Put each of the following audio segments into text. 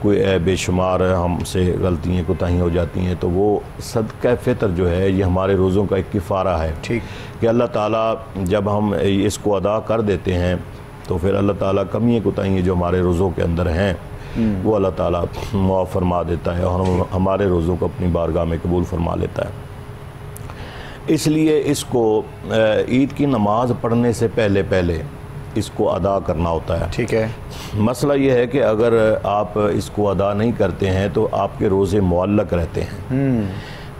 کوئی بے شمار ہم سے غلطیاں کوتاہیاں ہو جاتی ہیں، تو وہ صدقہ فطر جو ہے یہ ہمارے روزوں کا ایک کفارہ ہے، ٹھیک کہ اللہ تعالیٰ جب ہم اس کو ادا کر دیتے ہیں تو پھر اللہ تعالیٰ کمیاں کوتاہیاں جو ہمارے روزوں کے اندر ہیں وہ اللہ تعالیٰ معاف فرما دیتا ہے اور ہمارے روزوں کو اپنی بارگاہ میں قبول فرما لیتا ہے۔ اس لیے اس کو عید کی نماز پڑھنے سے پہلے اس کو ادا کرنا ہوتا ہے، ٹھیک ہے۔ مسئلہ یہ ہے کہ اگر آپ اس کو ادا نہیں کرتے ہیں تو آپ کے روزے معلق رہتے ہیں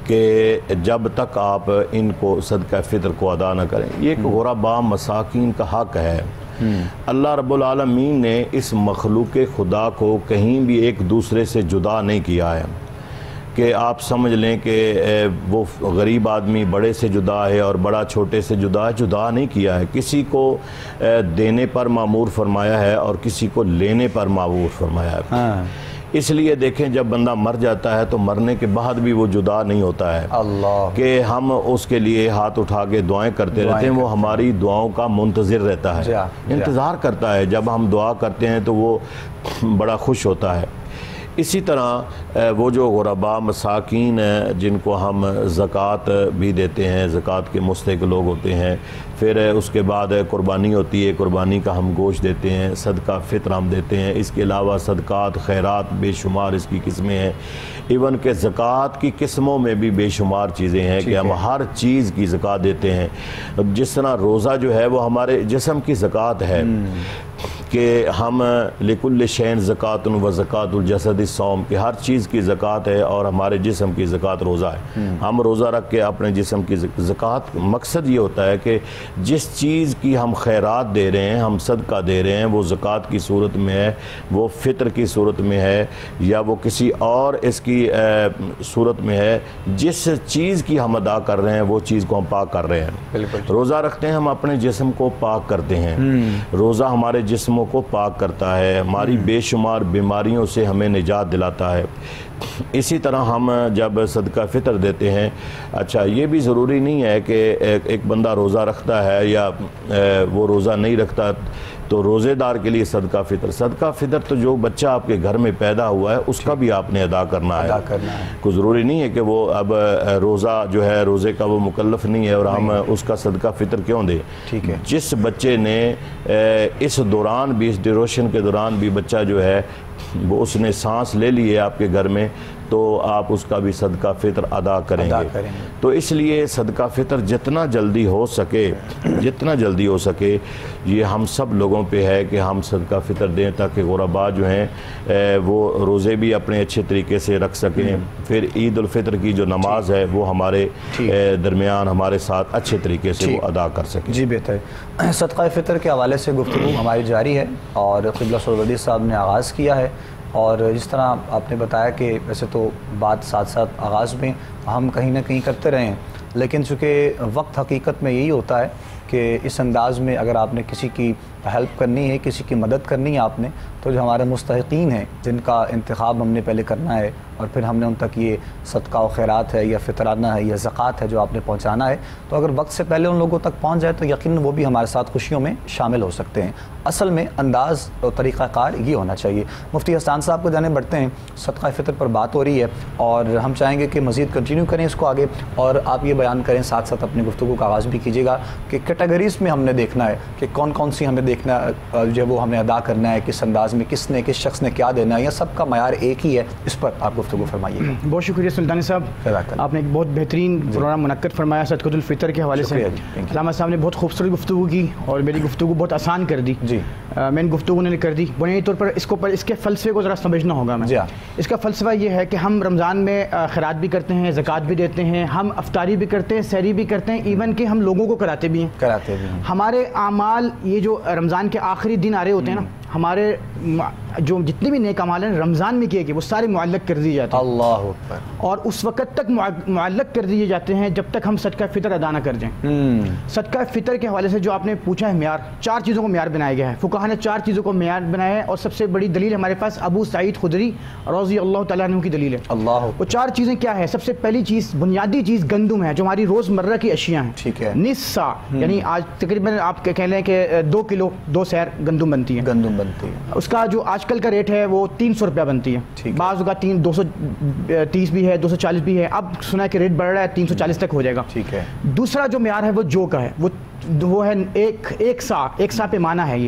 کہ جب تک آپ ان کو صدقہ فطر کو ادا نہ کریں۔ یہ ایک غرباء مساکین کا حق ہے۔ اللہ رب العالمین نے اس مخلوق خدا کو کہیں بھی ایک دوسرے سے جدا نہیں کیا ہے کہ آپ سمجھ لیں کہ وہ غریب آدمی بڑے سے جدا ہے اور بڑا چھوٹے سے جدا نہیں کیا ہے۔ کسی کو دینے پر مامور فرمایا ہے اور کسی کو لینے پر مامور فرمایا ہے۔ اس لیے دیکھیں جب بندہ مر جاتا ہے تو مرنے کے بعد بھی وہ جدا نہیں ہوتا ہے کہ ہم اس کے لیے ہاتھ اٹھا کے دعائیں کرتے رہتے ہیں، وہ ہماری دعاؤں کا منتظر رہتا ہے، انتظار کرتا ہے۔ جب ہم دعا کرتے ہیں تو وہ بڑا خوش ہوتا ہے۔ اسی طرح وہ جو غرباء مساکین ہیں جن کو ہم زکوٰۃ بھی دیتے ہیں، زکوٰۃ کے مستحق لوگ ہوتے ہیں، پھر اس کے بعد قربانی ہوتی ہے، قربانی کا ہم گوشت دیتے ہیں، صدقہ فطر ہم دیتے ہیں۔ اس کے علاوہ صدقات خیرات بے شمار اس کی قسمیں ہیں، ایون کہ زکوٰۃ کی قسموں میں بھی بے شمار چیزیں ہیں کہ ہم ہر چیز کی زکوٰۃ دیتے ہیں۔ جس طرح روزہ جو ہے وہ ہمارے جسم کی زکوٰۃ ہے کہ ہم لکل شین زکوٰۃ و زکوٰۃ الجسد الصوم کہ ہر چیز کی زکوٰۃ ہے اور ہمارے جسم کی زکوٰۃ روزہ ہے۔ ہم روزہ رکھ کے اپنے جسم کی زکوٰۃ، مقصد یہ ہوتا ہے کہ جس چیز کی ہم خیرات دے رہے ہیں، ہم صدقہ دے رہے ہیں، وہ زکوٰۃ کی صورت میں ہے، وہ فطر کی صورت میں ہے، یا وہ کسی اور اس کی صورت میں ہے، جس چیز کی ہم ادا کر رہے ہیں وہ چیز کو ہم پاک کر رہے ہیں۔ روزہ رکھتے ہیں ہم اپنے جسم کو پاک کرتے ہیں، روزہ ہمارے جسموں کو پاک کرتا ہے، ہماری بے شمار بیماریوں سے ہمیں نجات دلاتا ہے۔ اسی طرح ہم جب صدقہ فطر دیتے ہیں، اچھا یہ بھی ضروری نہیں ہے کہ ایک بندہ روزہ رکھتا ہے یا وہ روزہ نہیں رکھتا تو روزے دار کے لیے صدقہ فطر تو جو بچہ آپ کے گھر میں پیدا ہوا ہے اس کا بھی آپ نے ادا کرنا ہے۔ کوئی ضروری نہیں ہے کہ وہ اب روزہ جو ہے روزے کا وہ مکلف نہیں ہے اور ہم اس کا صدقہ فطر کیوں دیں۔ جس بچے نے اس دوران بھی، اس ڈیوریشن کے دوران بھی بچہ جو ہے وہ اس نے سانس لے لی ہے آپ کے گھر میں، تو آپ اس کا بھی صدقہ فطر ادا کریں گے۔ تو اس لیے صدقہ فطر جتنا جلدی ہو سکے یہ ہم سب لوگوں پہ ہے کہ ہم صدقہ فطر دیں تاکہ غرباء جو ہیں وہ روزے بھی اپنے اچھے طریقے سے رکھ سکیں، پھر عید الفطر کی جو نماز ہے وہ ہمارے درمیان ہمارے ساتھ اچھے طریقے سے وہ ادا کر سکیں۔ جی بہتر۔ صدقہ فطر کے حوالے سے گفتگو ہماری جاری ہے اور قبلہ سرودی صاحب نے آغاز کیا ہے، اور جس طرح آپ نے بتایا کہ ویسے تو بات ساتھ ساتھ آغاز میں ہم کہیں نہ کہیں کرتے رہے ہیں، لیکن چونکہ وقت حقیقت میں یہی ہوتا ہے کہ اس انداز میں اگر آپ نے کسی کی ہیلپ کرنی ہے، کسی کی مدد کرنی ہے آپ نے، تو جو ہمارے مستحقین ہیں جن کا انتخاب ہم نے پہلے کرنا ہے اور پھر ہم نے ان تک یہ صدقہ و خیرات ہے یا فطرانہ ہے یا زکوٰۃ ہے جو آپ نے پہنچانا ہے، تو اگر وقت سے پہلے ان لوگوں تک پہنچ جائے تو یقیناً وہ بھی ہمارے ساتھ خوشیوں میں شامل ہو سکتے ہیں۔ اصل میں انداز اور طریقہ کار یہ ہونا چاہیے۔ مفتی حسان صاحب کو جانب بڑھتے ہیں، صدقہ فطر پر بات ہو رہی ہے اور ہم چاہیں گے کہ مزید کنٹینیو کریں اس کو آگے، اور آپ یہ بیان کریں ساتھ ساتھ اپنی گفتگو کا آغاز بھی کیجیے گا کہ کیٹیگریز میں ہم نے دیکھنا ہے کہ کون کون سی ہمیں دیکھنا جو ہے وہ ہمیں ادا کرنا ہے، کس انداز میں کس شخص نے کیا دینا ہے، یا سب کا معیار ایک ہی ہے، اس پر آپ گفتگو فرمائیے گا۔ بہت شکریہ سلطانی صاحب، آپ نے ایک بہت بہترین پروگرام منعقد فرمایا صدقۃ الفطر کے حوالے سے۔ علامہ صاحب نے بہت خوبصورت گفتگو کی اور میری گفتگو بہت آسان کر دی۔ میں نے گفتگو انہوں نے کر دی، بنیادی طور پر اس کے فلسفے کو ذرا سمجھنا ہوگا میں۔ اس کا فلسفہ یہ ہے کہ ہم رمضان میں خیرات بھی کرتے ہیں، زکوٰۃ بھی دیتے ہیں، ہم افطاری بھی کرتے ہیں، سحری بھی کرتے ہیں، ایون کہ ہم لوگوں کو کراتے بھی ہیں۔ ہمارے اعمال یہ جو رمضان کے آخری دن آ رہے ہوتے ہیں نا، ہمارے جو جتنے بھی نیک اعمال ہیں رمضان میں کیے گئے وہ سارے معلق کر دیے جاتے ہیں، اللہ اکبر، اور اس وقت تک معلق کر دیے جاتے ہیں جب تک ہم صدقہ فطر ادا نہ کر دیں۔ صدقہ فطر کے حوالے سے جو آپ نے پوچھا ہے معیار، 4 چیزوں کو معیار بنایا گیا ہے، فقہا نے 4 چیزوں کو معیار بنایا ہے، اور سب سے بڑی دلیل ہمارے پاس ابو سعید خدری رضی اللہ تعالیٰ عنہ کی دلیل ہے۔ وہ 4 چیزیں کیا ہے؟ سب سے پہلی چیز، بنیادی چیز گندم ہے جو ہماری روزمرہ کی اشیاء ہیں، ٹھیک ہے، نصف سا، یعنی آج تقریباً آپ کہہ لیں کہ 2 کلو 2 سیر گندم بنتی ہے، بنتی ہے. اس کا جو آج کل کا ریٹ ہے وہ 300 روپیہ بنتی ہے. بعض کا 230 بھی ہے, 240 بھی ہے. اب سنا ہے کہ ریٹ بڑھ رہا ہے, 340 تک ہو جائے گا. ٹھیک ہے. دوسرا جو معیار ہے وہ جو کا ہے, وہ ہے ایک سا پیمانہ ہے.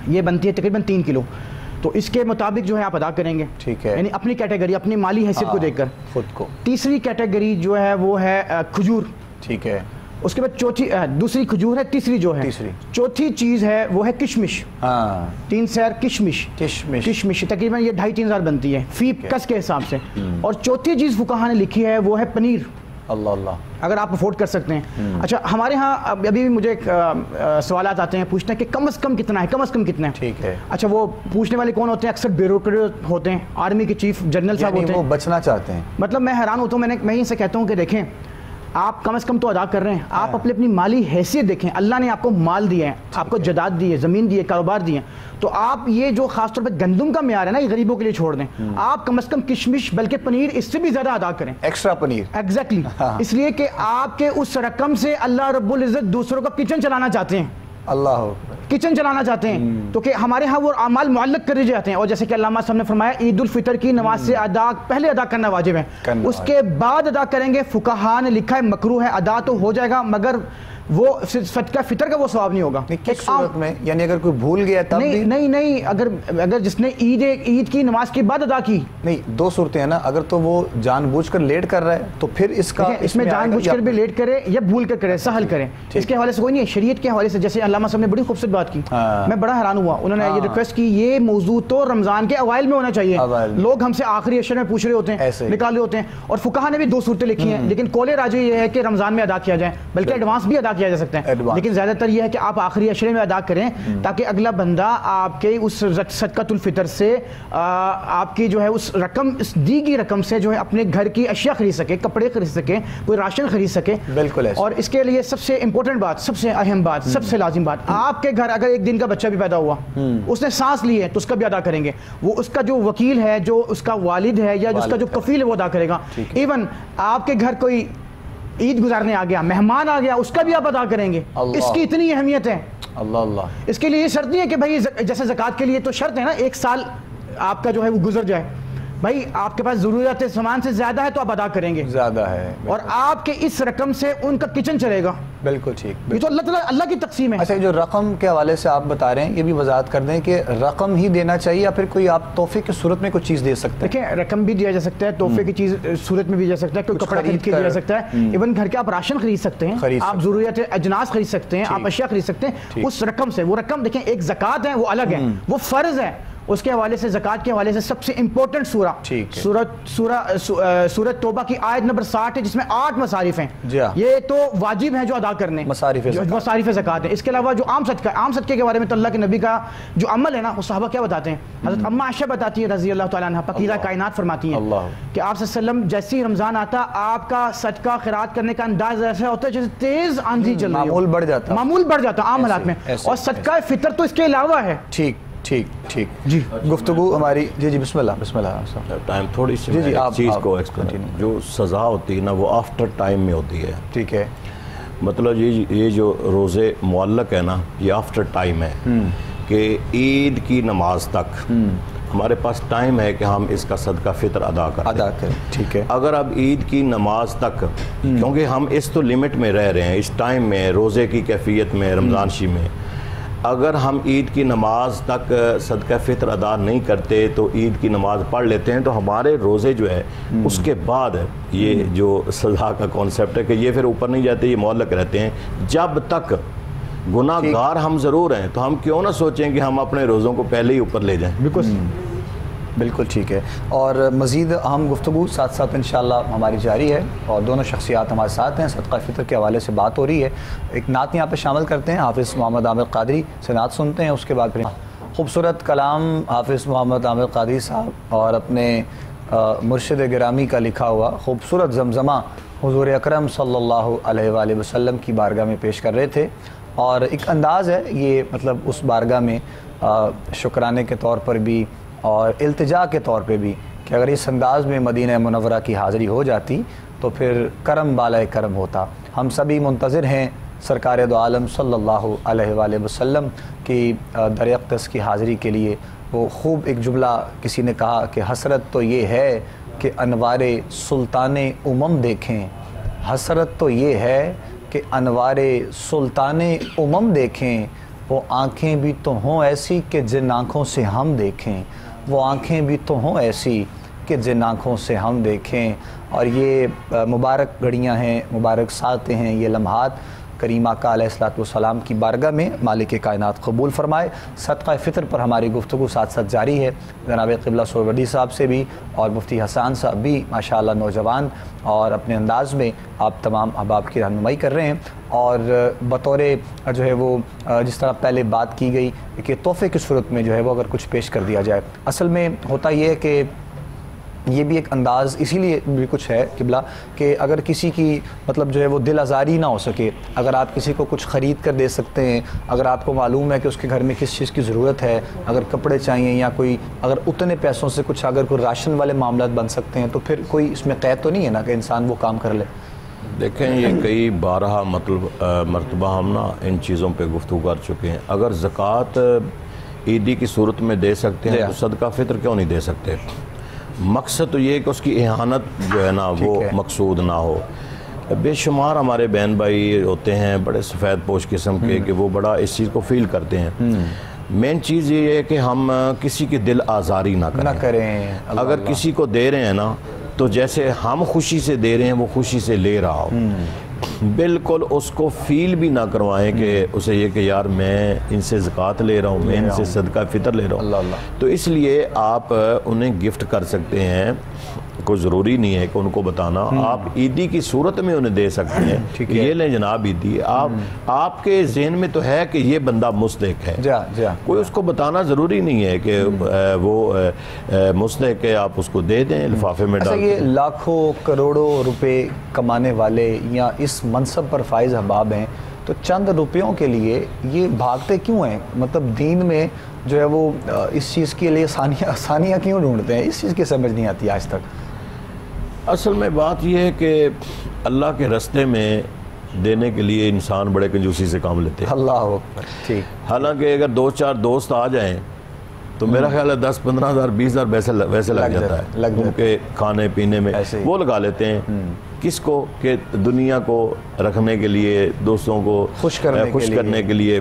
یہ بنتی ہے تقریباً 3 کلو. تو اس کے مطابق جو ہے آپ ادا کریں گے. ٹھیک ہے. یعنی اپنی کیٹیگری, اپنی مالی حیثیت کو دیکھ کر خود کو. تیسری کیٹیگری جو ہے وہ ہے کھجور. ٹھیک ہے. اس کے بعد دوسری کھجور ہے. تیسری جو ہے, چوتھی چیز ہے وہ ہے کشمش. 3 سیر کشمش تقریباً یہ 2,500-3,000 بنتی ہے فی کس کے حساب سے. اور چوتھی چیز فقہا نے لکھی ہے وہ ہے پنیر. اللہ, اگر آپ افورڈ کر سکتے ہیں. اچھا, ہمارے ہاں ابھی بھی مجھے سوالات آتے ہیں, پوچھتے ہیں کہ کم از کم کتنا ہے. ٹھیک ہے. اچھا, وہ پوچھنے والے کون ہوتے ہیں؟ اکثر بیوروکریٹ ہوتے ہیں, آرمی کے چیف جنرل صاحب ہوتے ہیں. وہ بچنا چاہتے ہیں. مطلب میں حیران ہوتا ہوں, میں ان سے کہتا ہوں کہ دیکھیں آپ کم از کم تو ادا کر رہے ہیں, آپ اپنی مالی حیثیت دیکھیں. اللہ نے آپ کو مال دیا ہے, آپ کو جائیداد دی ہے, زمین دی ہے, کاروبار دی ہے. تو آپ یہ جو خاص طور پہ گندم کا معیار ہے نا, یہ غریبوں کے لیے چھوڑ دیں. آپ کم از کم کشمش بلکہ پنیر اس سے بھی زیادہ ادا کریں, ایکسٹرا پنیر. ایگزیکٹلی. اس لیے کہ آپ کے اس رقم سے اللہ رب العزت دوسروں کا کچن چلانا چاہتے ہیں. اللہ کچن چلانا چاہتے ہیں. تو کہ ہمارے ہاں وہ اعمال معلق کر دیے جاتے ہیں. اور جیسے کہ علامہ صاحب نے فرمایا عید الفطر کی نماز سے پہلے ادا کرنا واجب ہے, اس کے بعد ادا کریں گے. فقہا نے لکھا ہے مکروہ ہے, ادا تو ہو جائے گا مگر وہ صدقہ فطر کا وہ ثواب نہیں ہوگا. کس صورت میں؟ یعنی اگر کوئی بھول گیا تب بھی؟ نہیں, اگر جس نے عید کی نماز کے بعد ادا کی. نہیں, 2 صورتیں ہیں نا. اگر تو وہ جان بوجھ کر لیٹ کر رہا ہے تو پھر اس میں جان بوجھ کر بھی لیٹ کرے یا بھول کر کرے, سہل کرے, اس کے حوالے سے کوئی نہیں ہے. شریعت کے حوالے سے جیسے علامہ صاحب نے بڑی خوبصورت بات کی, میں بڑا حیران ہوا. انہوں نے یہ ریکویسٹ کی, یہ موضوع تو رمضان کے اوائل میں ہونا چاہیے. لوگ ہم سے آخری عشر میں پوچھ رہے ہوتے ہیں, نکال رہے ہوتے ہیں. اور فقہا نے بھی 2 صورتیں لکھی ہیں, لیکن قول راجح یہ ہے کہ رمضان میں ادا کیا جائے, بلکہ ایڈوانس بھی ادا کیا جا سکتا ہے. لیکن زیادہ تر یہ ہے کہ آپ آخری عشرے میں ادا کریں تاکہ اگلا بندہ آپ کے اس صدقۃ الفطر سے آپ کی جو ہے اس رقم, اس دی گئی رقم سے جو ہے اپنے گھر کی اشیاء خرید سکے, کپڑے خرید سکے, کوئی راشن خرید سکے. بالکل. اور اس کے لیے سب سے امپورٹنٹ بات, سب سے اہم بات, سب سے لازم بات, آپ کے گھر اگر ایک دن کا بچہ بھی پیدا ہوا, اس نے سانس لی ہے, تو اس کا بھی ادا کریں گے. وہ اس کا جو وکیل ہے, جو اس کا والد ہے یا اس کا جو کفیل ہے وہ ادا کرے گا. ایون آپ کے گھر کوئی عید گزارنے آ گیا, مہمان آ گیا, اس کا بھی آپ ادا کریں گے. اس کی اتنی اہمیت ہے. اللہ. اس کے لیے یہ شرط نہیں ہے کہ بھائی جیسے زکوٰۃ کے لیے تو شرط ہے نا 1 سال آپ کا جو ہے وہ گزر جائے. بھائی آپ کے پاس ضرورت سامان سے زیادہ ہے تو آپ ادا کریں گے, زیادہ ہے, اور آپ کے اس رقم سے ان کا کچن چلے گا. بالکل ٹھیک. یہ تو اللہ تعالیٰ اللہ کی تقسیم ہے. اچھا, جو رقم کے حوالے سے آپ بتا رہے ہیں یہ بھی وضاحت کر دیں کہ رقم ہی دینا چاہیے یا پھر کوئی آپ تحفے کی صورت میں کوئی چیز دے سکتے ہیں؟ دیکھیں, رقم بھی دیا جا سکتا ہے, تحفے کی چیز صورت میں بھی دیا جا سکتا ہے, کوئی کپڑا خرید کے دیا جا سکتا ہے. ایون گھر کے آپ راشن خرید سکتے ہیں, آپ ضروریات اجناس خرید سکتے ہیں, آپ اشیاء خرید سکتے ہیں اس رقم سے. وہ رقم دیکھیں, ایک زکوٰۃ ہے وہ الگ ہے, وہ فرض ہے. اس کے حوالے سے زکوٰۃ کے حوالے سے سب سے امپورٹنٹ سورۃ توبہ کی آیت نمبر 60 ہے, جس میں 8 مصارف ہیں. یہ تو واجب ہیں جو ادا کرنے, مصارف زکوٰۃ ہیں. اس کے علاوہ جو عام صدقے کے بارے میں تو اللہ کے نبی کا جو عمل ہے نا, وہ صحابہ کیا بتاتے ہیں؟ حضرت اماں عائشہ بتاتی ہے رضی اللہ تعالیٰ عنہ, پاکیزہ کائنات فرماتی ہیں کہ آپ صلی اللہ علیہ وسلم جیسے ہی رمضان آتا, آپ کا صدقہ خیرات کرنے کا انداز ایسا ہوتا ہے جیسے تیز آندھی چل رہی ہو, معمول بڑھ جاتا عام حالات میں. اور صدقہ فطر تو اس کے علاوہ ہے. ٹھیک جی. گفتگو ہماری جی بسم اللہ. ٹائم تھوڑی سی چیز کو ایکسپلین, جو سزا ہوتی ہے نا وہ آفٹر ٹائم میں ہوتی ہے. ٹھیک ہے. مطلب یہ جو روزے معلق ہے نا, یہ آفٹر ٹائم ہے کہ عید کی نماز تک ہمارے پاس ٹائم ہے کہ ہم اس کا صدقہ فطر ادا کریں. ٹھیک ہے. اگر اب عید کی نماز تک, کیونکہ ہم اس تو لمٹ میں رہ رہے ہیں, اس ٹائم میں, روزے کی کیفیت میں, رمضان شی میں, اگر ہم عید کی نماز تک صدقہ فطر ادا نہیں کرتے تو عید کی نماز پڑھ لیتے ہیں, تو ہمارے روزے جو ہے اس کے بعد یہ جو سزا کا کانسیپٹ ہے کہ یہ پھر اوپر نہیں جاتے, یہ معلق رہتے ہیں. جب تک گناہ گار ہم ضرور ہیں تو ہم کیوں نہ سوچیں کہ ہم اپنے روزوں کو پہلے ہی اوپر لے جائیں. بالکل ٹھیک ہے. اور مزید اہم گفتگو ساتھ ساتھ انشاءاللہ ہماری جاری ہے, اور دونوں شخصیات ہمارے ساتھ ہیں. صدقہ فطر کے حوالے سے بات ہو رہی ہے, ایک نعت یہاں پہ شامل کرتے ہیں, حافظ محمد عامر قادری سے نعت سنتے ہیں, اس کے بعد پھر خوبصورت کلام حافظ محمد عامر قادری صاحب اور اپنے مرشد گرامی کا لکھا ہوا خوبصورت زمزمہ حضور اکرم صلی اللہ علیہ وآلہ وسلم کی بارگاہ میں پیش کر رہے تھے. اور ایک انداز ہے یہ, مطلب اس بارگاہ میں شکرانے کے طور پر بھی اور التجا کے طور پہ بھی, کہ اگر اس انداز میں مدینہ منورہ کی حاضری ہو جاتی تو پھر کرم بالائے کرم ہوتا. ہم سبھی منتظر ہیں سرکار دو عالم صلی اللہ علیہ وآلہ وسلم کی در اقدس کی حاضری کے لیے وہ خوب ایک جملہ کسی نے کہا کہ حسرت تو یہ ہے کہ انوار سلطان دیکھیں، حسرت تو یہ ہے کہ انوار سلطان دیکھیں، وہ آنکھیں بھی تو ہوں ایسی کہ جن آنکھوں سے ہم دیکھیں، وہ آنکھیں بھی تو ہوں ایسی کہ جن آنکھوں سے ہم دیکھیں۔ اور یہ مبارک گھڑیاں ہیں، مبارک ساعتیں ہیں، یہ لمحات کریم آقا علیہ السلام کی بارگاہ میں مالک کائنات قبول فرمائے۔ صدقہ فطر پر ہماری گفتگو ساتھ ساتھ جاری ہے، جناب قبلہ سہروردی صاحب سے بھی اور مفتی حسان صاحب بھی ماشاءاللہ نوجوان اور اپنے انداز میں آپ تمام احباب کی رہنمائی کر رہے ہیں۔ اور بطور جو ہے وہ جس طرح پہلے بات کی گئی کہ تحفے کی صورت میں جو ہے وہ اگر کچھ پیش کر دیا جائے، اصل میں ہوتا یہ ہے کہ یہ بھی ایک انداز اسی لیے بھی کچھ ہے قبلہ کہ اگر کسی کی مطلب جو ہے وہ دل آزاری نہ ہو سکے، اگر آپ کسی کو کچھ خرید کر دے سکتے ہیں، اگر آپ کو معلوم ہے کہ اس کے گھر میں کس چیز کی ضرورت ہے، اگر کپڑے چاہیے یا کوئی اگر اتنے پیسوں سے کچھ اگر کوئی راشن والے معاملات بن سکتے ہیں تو پھر کوئی اس میں قید تو نہیں ہے نا کہ انسان وہ کام کر لے۔ دیکھیں یہ کئی بارہا مرتبہ ہم نا ان چیزوں پہ گفتگو کر چکے ہیں۔ اگر زکوٰۃ عیدی کی صورت میں دے سکتے ہیں تو صدقہ فطر کیوں نہیں دے سکتے؟ مقصد تو یہ ہے کہ اس کی اہانت جو ہے نا وہ مقصود نہ ہو۔ بے شمار ہمارے بہن بھائی ہوتے ہیں بڑے سفید پوش قسم کے کہ وہ بڑا اس چیز کو فیل کرتے ہیں۔ مین چیز یہ ہے کہ ہم کسی کی دل آزاری نہ کریں۔ اگر کسی کو دے رہے ہیں نا تو جیسے ہم خوشی سے دے رہے ہیں وہ خوشی سے لے رہا ہو، بالکل اس کو فیل بھی نہ کروائیں کہ اسے یہ کہ یار میں ان سے زکوٰۃ لے رہا ہوں، میں ان سے صدقہ فطر لے رہا ہوں۔ تو اس لیے آپ انہیں گفٹ کر سکتے ہیں، کوئی ضروری نہیں ہے کہ ان کو بتانا، آپ عیدی کی صورت میں انہیں دے سکتے ہیں کہ یہ لیں جناب عیدی، آپ کے ذہن میں تو ہے کہ یہ بندہ مستحق ہے، کوئی اس کو بتانا ضروری نہیں ہے کہ وہ مستحق ہے، آپ اس کو دے دیں لفافے میں ڈال۔ یہ لاکھوں کروڑوں روپے کمانے والے یا اس منصب پر فائز احباب ہیں تو چند روپیوں کے لیے یہ بھاگتے کیوں ہیں؟ مطلب دین میں جو ہے وہ اس چیز کے لیے آسانیاں کیوں ڈھونڈتے ہیں؟ اس چیز کی سمجھ نہیں آتی آج تک۔ اصل میں بات یہ ہے کہ اللہ کے راستے میں دینے کے لیے انسان بڑے کنجوسی سے کام لیتے ہیں۔ اللہ اکبر، ٹھیک۔ حالانکہ اگر 2-4 دوست آ جائیں تو میرا خیال ہے 10-15 ہزار 20 ہزار ویسے لگ جاتا ہے ان کے کھانے پینے میں، وہ لگا لیتے ہیں۔ کس کو؟ کہ دنیا کو رکھنے کے لیے، دوستوں کو خوش کرنے کے لیے۔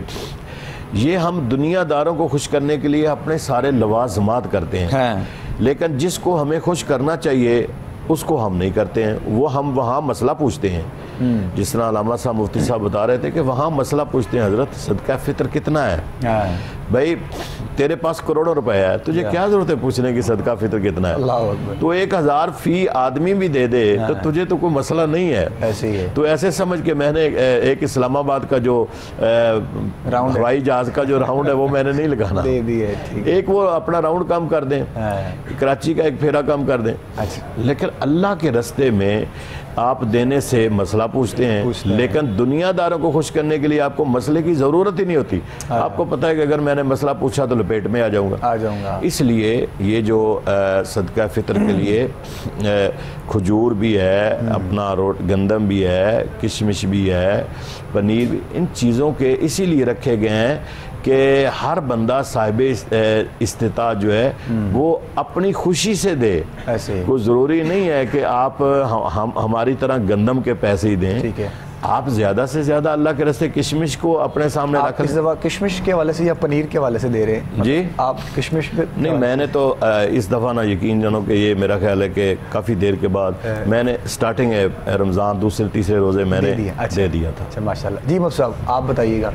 یہ ہم دنیا داروں کو خوش کرنے کے لیے اپنے سارے لوازمات کرتے ہیں، لیکن جس کو ہمیں خوش کرنا چاہیے اس کو ہم نہیں کرتے ہیں، وہ ہم وہاں مسئلہ پوچھتے ہیں۔ جس طرح علامہ صاحب مفتی صاحب بتا رہے تھے کہ وہاں مسئلہ پوچھتے ہیں، حضرت صدقہ فطر کتنا ہے؟ بھائی تیرے پاس کروڑوں روپے ہے، تجھے کیا ضرورت ہے پوچھنے کی صدقہ فطر کتنا ہے؟ تو 1000 فی آدمی بھی دے دے تو تجھے تو کوئی مسئلہ نہیں ہے۔ تو ایسے سمجھ کے میں نے ایک اسلام آباد کا جو ہوائی جہاز کا جو راؤنڈ ہے وہ میں نے نہیں لگانا، ایک وہ اپنا راؤنڈ کم کر دیں، کراچی کا ایک پھیرا کم کر دیں۔ لیکن اللہ کے راستے میں آپ دینے سے مسئلہ پوچھتے ہیں، لیکن دنیا داروں کو خوش کرنے کے لیے آپ کو مسئلے کی ضرورت ہی نہیں ہوتی۔ آپ کو پتہ ہے کہ اگر میں نے مسئلہ پوچھا تو لپیٹ میں آ جاؤں گا۔ اس لیے یہ جو صدقہ فطر کے لیے کھجور بھی ہے، اپنا گندم بھی ہے، کشمش بھی ہے، پنیر بھی، ان چیزوں کے اسی لیے رکھے گئے ہیں کہ ہر بندہ صاحب استطاعت جو ہے وہ اپنی خوشی سے دے۔ کوئی ضروری نہیں ہے کہ آپ ہماری طرح گندم کے پیسے ہی دیں، آپ زیادہ سے زیادہ اللہ کے راستے کشمش کو اپنے سامنے رکھ لیں۔ کشمش کے حوالے سے یا پنیر کے حوالے سے دے رہے ہیں؟ جی آپ کشمش نہیں، میں نے تو اس دفعہ نا یقین جانو کہ یہ میرا خیال ہے کہ کافی دیر کے بعد میں نے سٹارٹنگ ہے رمضان دوسرے تیسرے روزے میں نے دے دیا تھا۔ اچھا ماشاءاللہ۔ جی مفتی صاحب آپ بتائیے گا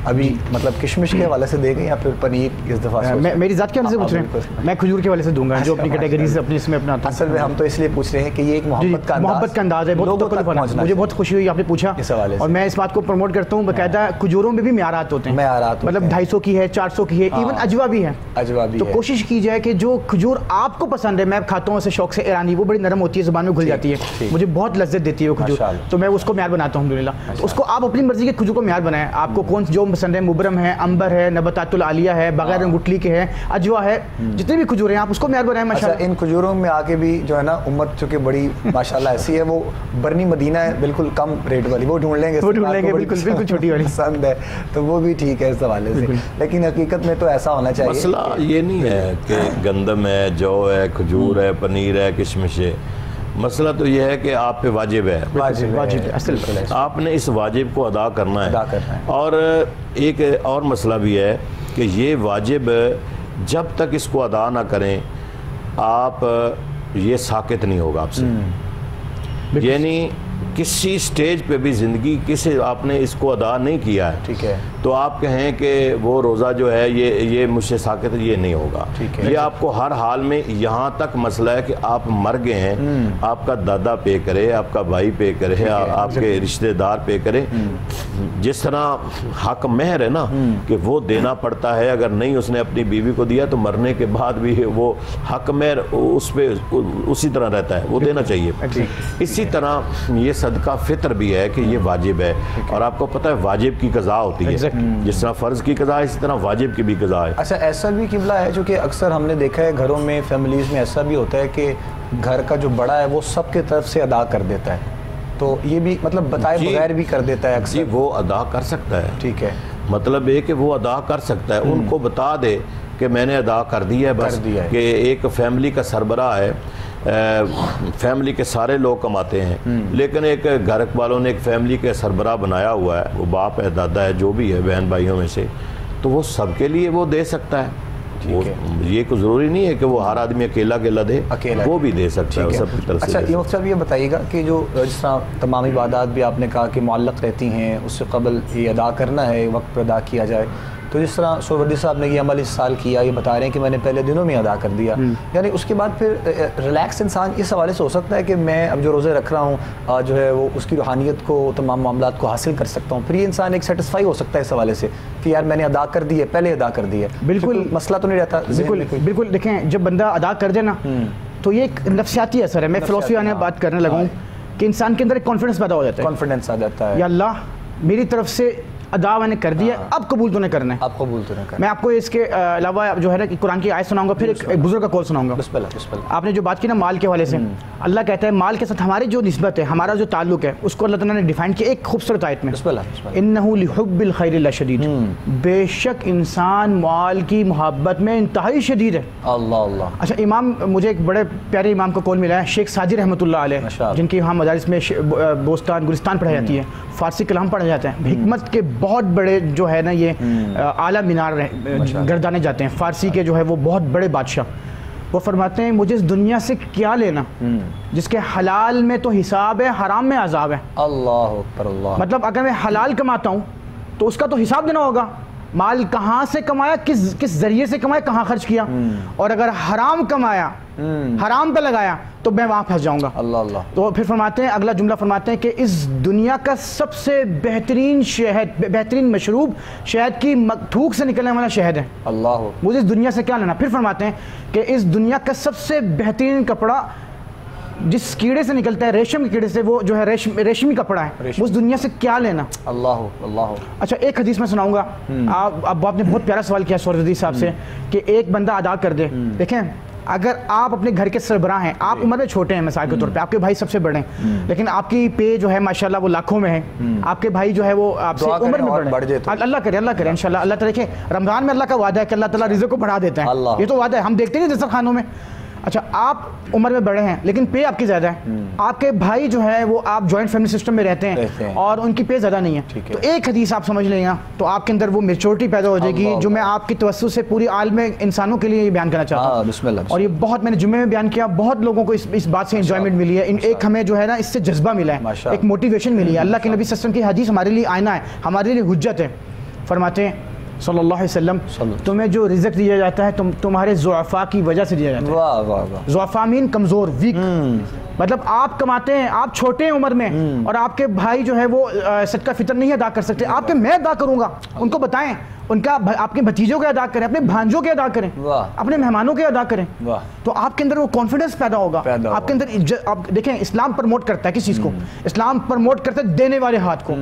ابھی مطلب کشمش کے حوالے سے دے گئے یا پھر پنیر اس دفعہ؟ میری ذات کے حوالے سے پوچھ رہے ہیں، میں کھجور کے حوالے سے دوں گا جو اپنی کیٹیگری سے اپنے اس میں اپنا۔ اصل میں ہم تو اس لیے پوچھ رہے ہیں کہ یہ ایک محبت کا انداز ہے، مجھے بہت خوشی ہوئی آپ نے پوچھا، اور میں اس بات کو پروموٹ کرتا ہوں۔ باقاعدہ کھجوروں میں بھی معیارات ہوتے ہیں، مطلب 250 کی ہے، 400 کی ہے، ایون اجوا بھی ہے۔ تو کوشش کی جائے کہ جو کھجور آپ کو پسند ہے، میں کھاتا ہوں اسے شوق سے ایرانی، وہ بڑی نرم ہوتی ہے، زبان میں گھل جاتی ہے، مجھے بہت لذت دیتی ہے وہ کھجور، تو میں اس کو معیار بناتا ہوں الحمدللہ۔ اس کو آپ اپنی مرضی کے کھجور کو معیار بنائیں، آپ کو کون جو پسند ہے، مبرم ہے، امبر ہے، نباتات العالیہ ہے، بغیر گٹلی کے ہے، اجوا ہے، جتنے بھی کھجور ہیں آپ اس کو معیار بنائیں ماشاءاللہ. ان کھجوروں میں آ کے بھی جو ہے نا امت چونکہ بڑی ماشاءاللہ ایسی ہے، وہ برنی مدینہ ہے بالکل کم ریٹ والی، وہ ڈھونڈ لیں گے بالکل بالکل چھوٹی والی پسند ہے تو وہ بھی ٹھیک ہے اس حوالے سے. لیکن حقیقت میں تو ایسا ہونا چاہیے. مسئلہ یہ نہیں ہے کہ گندم ہے، جو ہے، کھجور ہے، پنیر ہے، کشمش ہے. مسئلہ تو یہ ہے کہ آپ پہ واجب ہے، آپ نے اس واجب کو ادا کرنا ہے. اور ایک اور مسئلہ بھی ہے کہ یہ واجب جب تک اس کو ادا نہ کریں آپ یہ ساکت نہیں ہوگا آپ سے. یعنی کسی سٹیج پہ بھی زندگی کسی آپ نے اس کو ادا نہیں کیا ہے، ٹھیک ہے، تو آپ کہیں کہ وہ روزہ جو ہے یہ مجھ سے ساکت ہے، یہ نہیں ہوگا. یہ آپ کو ہر حال میں، یہاں تک مسئلہ ہے کہ آپ مر گئے ہیں، آپ کا دادا پے کرے، آپ کا بھائی پے کرے، آپ کے رشتہ دار پے کرے. جس طرح حق مہر ہے نا کہ وہ دینا پڑتا ہے، اگر نہیں اس نے اپنی بیوی کو دیا تو مرنے کے بعد بھی وہ حق مہر اس پہ اسی طرح رہتا ہے، وہ دینا چاہیے. اسی طرح یہ صدقہ فطر بھی ہے کہ یہ واجب ہے. اور آپ کو پتہ ہے واجب کی قضا ہوتی ہے، جس طرح فرض کی قضا ہے اسی طرح واجب کی بھی قضا ہے. اچھا ایسا بھی قبلہ ہے جو کہ اکثر ہم نے دیکھا ہے گھروں میں، فیملیز میں ایسا بھی ہوتا ہے کہ گھر کا جو بڑا ہے وہ سب کے طرف سے ادا کر دیتا ہے، تو یہ بھی مطلب بتائے بغیر بھی کر دیتا ہے اکثر. جی وہ ادا کر سکتا ہے، ٹھیک ہے، مطلب یہ کہ وہ ادا کر سکتا ہے. ان کو بتا دے کہ میں نے ادا کر دیا ہے بس. کہ ایک فیملی کا سربراہ ہے، فیملی کے سارے لوگ کماتے ہیں، لیکن ایک گھر والوں نے ایک فیملی کے سربراہ بنایا ہوا ہے، وہ باپ ہے، دادا ہے، جو بھی ہے بہن بھائیوں میں سے، تو وہ سب کے لیے وہ دے سکتا ہے. یہ کوئی ضروری نہیں ہے کہ وہ ہر آدمی اکیلا دے، وہ بھی دے سکتا ہے سب کی طرف سے. اچھا یہ بتائیے گا کہ جو جس طرح تمام عبادات بھی آپ نے کہا کہ معلق رہتی ہیں، اس سے قبل یہ ادا کرنا ہے، وقت پر ادا کیا جائے، تو جس طرح سہروردی صاحب نے یہ عمل اس سال کیا، یہ بتا رہے ہیں کہ میں نے پہلے دنوں میں ادا کر دیا، یعنی اس کے بعد پھر ریلیکس انسان اس حوالے سے ہو سکتا ہے کہ میں اب جو روزے رکھ رہا ہوں جو ہے وہ اس کی روحانیت کو، تمام معاملات کو حاصل کر سکتا ہوں، پھر یہ انسان ایک سیٹسفائی ہو سکتا ہے اس حوالے سے کہ یار میں نے ادا کر دی ہے، پہلے ادا کر دی ہے. بالکل مسئلہ تو نہیں رہتا. بالکل دیکھیں جب بندہ ادا کر دے نا تو یہ ایک نفسیاتی اثر ہے. میں فلسفی آنے بات کرنے لگا ہوں کہ انسان کے اندر ایک کانفیڈنس پیدا ہو جاتا ہے، کانفیڈنس آ جاتا ہے، یا اللہ میری طرف سے ادا میں نے کر دیا، اب قبول تو نہیں کرنا ہے، اب قبول تو نہیں کرنا. میں آپ کو اس کے علاوہ جو ہے نا قرآن کی آیت سناؤں گا، پھر ایک بزرگ کا قول سناؤں گا. بسم اللہ. آپ نے جو بات کی نا مال کے حوالے سے، اللہ کہتا ہے مال کے ساتھ ہماری جو نسبت ہے، ہمارا جو تعلق ہے، اس کو اللہ تعالیٰ نے ڈیفائن کیا ایک خوبصورت آیت میں، انہ لحب الخیر لشدید، بے شک انسان مال کی محبت میں انتہائی شدید ہے. اللہ. اچھا امام، مجھے ایک بڑے پیارے امام کا قول ملا ہے، شیخ ساجی رحمۃ اللہ علیہ، جن کی ہاں مدارس میں بوستان گلستان پڑھائی جاتی ہے، فارسی کلام پڑھے جاتے ہیں، حکمت کے بہت بڑے جو ہے نا یہ اعلیٰ مینار گردانے جاتے ہیں، فارسی کے جو ہے وہ بہت بڑے بادشاہ. وہ فرماتے ہیں مجھے اس دنیا سے کیا لینا جس کے حلال میں تو حساب ہے، حرام میں عذاب ہے. اللہ اکبر. اللہ مطلب اگر میں حلال کماتا ہوں تو اس کا تو حساب دینا ہوگا، مال کہاں سے کمایا، کس ذریعے سے کمایا، کہاں خرچ کیا، اور اگر حرام کمایا، حرام پہ لگایا تو میں وہاں پھنس جاؤں گا. اللہ. تو پھر فرماتے ہیں، اگلا جملہ فرماتے ہیں کہ اس دنیا کا سب سے بہترین شہد، بہترین مشروب شہد کی تھوک سے نکلنے والا شہد ہے. اللہ. مجھے اس دنیا سے کیا لینا. پھر فرماتے ہیں کہ اس دنیا کا سب سے بہترین کپڑا جس کیڑے سے نکلتا ہے، ریشم کے کیڑے سے، وہ جو ہے ریشمی کپڑا ہے، اس دنیا سے کیا لینا. اللہ. اچھا ایک حدیث میں سناؤں گا. اب آپ نے بہت پیارا سوال کیا سہروردی صاحب سے کہ ایک بندہ ادا کر دے. دیکھیں اگر آپ اپنے گھر کے سربراہ ہیں، آپ عمر میں چھوٹے ہیں مثال کے طور پہ، آپ کے بھائی سب سے بڑے ہیں، لیکن آپ کی پے جو ہے ماشاءاللہ وہ لاکھوں میں ہے، آپ کے بھائی جو ہے وہ آپ سے عمر میں بڑھ جائے، اللہ کرے انشاءاللہ. اللہ تعالیٰ دیکھیں رمضان میں اللہ کا وعدہ ہے کہ اللہ تعالیٰ رزق کو بڑھا دیتا ہے، یہ تو وعدہ ہے، ہم دیکھتے ہیں دسترخوانوں میں. اچھا آپ عمر میں بڑے ہیں لیکن پے آپ کی زیادہ ہے، آپ کے بھائی جو ہے وہ آپ جوائنٹ فیملی سسٹم میں رہتے ہیں اور ان کی پے زیادہ نہیں ہے، تو ایک حدیث آپ سمجھ لیں گا تو آپ کے اندر وہ میچورٹی پیدا ہو جائے گی جو میں آپ کی توسط سے پوری عالم انسانوں کے لیے یہ بیان کرنا چاہتا ہوں. اور یہ بہت میں نے جمعے میں بیان کیا، بہت لوگوں کو اس بات سے انجوائمنٹ ملی ہے، ایک ہمیں جو ہے نا اس سے جذبہ ملا ہے، ایک موٹیویشن ملی ہے. اللہ کے نبی صلی اللہ علیہ وسلم کی حدیث ہمارے لیے آئینہ ہے، ہمارے لیے حجت ہے. فرماتے ہیں صلی اللہ علیہ وسلم تمہیں جو رزق دیا جاتا ہے تمہارے ضعفاء کی وجہ سے دیا جاتا ہے. واہ واہ واہ. ضعفاء مین کمزور، ویک، مطلب آپ کماتے ہیں، آپ چھوٹے ہیں عمر میں اور آپ کے بھائی جو ہے وہ صدقہ فطر نہیں ادا کر سکتے، آپ کے میں ادا کروں گا، ان کو بتائیں، ان کا آپ کے بھتیجوں کے ادا کریں، اپنے بھانجوں کے ادا کریں، اپنے مہمانوں کے ادا کریں، تو آپ کے اندر وہ کانفیڈنس پیدا ہوگا. آپ کے اندر آپ دیکھیں اسلام پروموٹ کرتا ہے کس چیز کو، اسلام پروموٹ کرتا ہے دینے والے ہاتھ کو.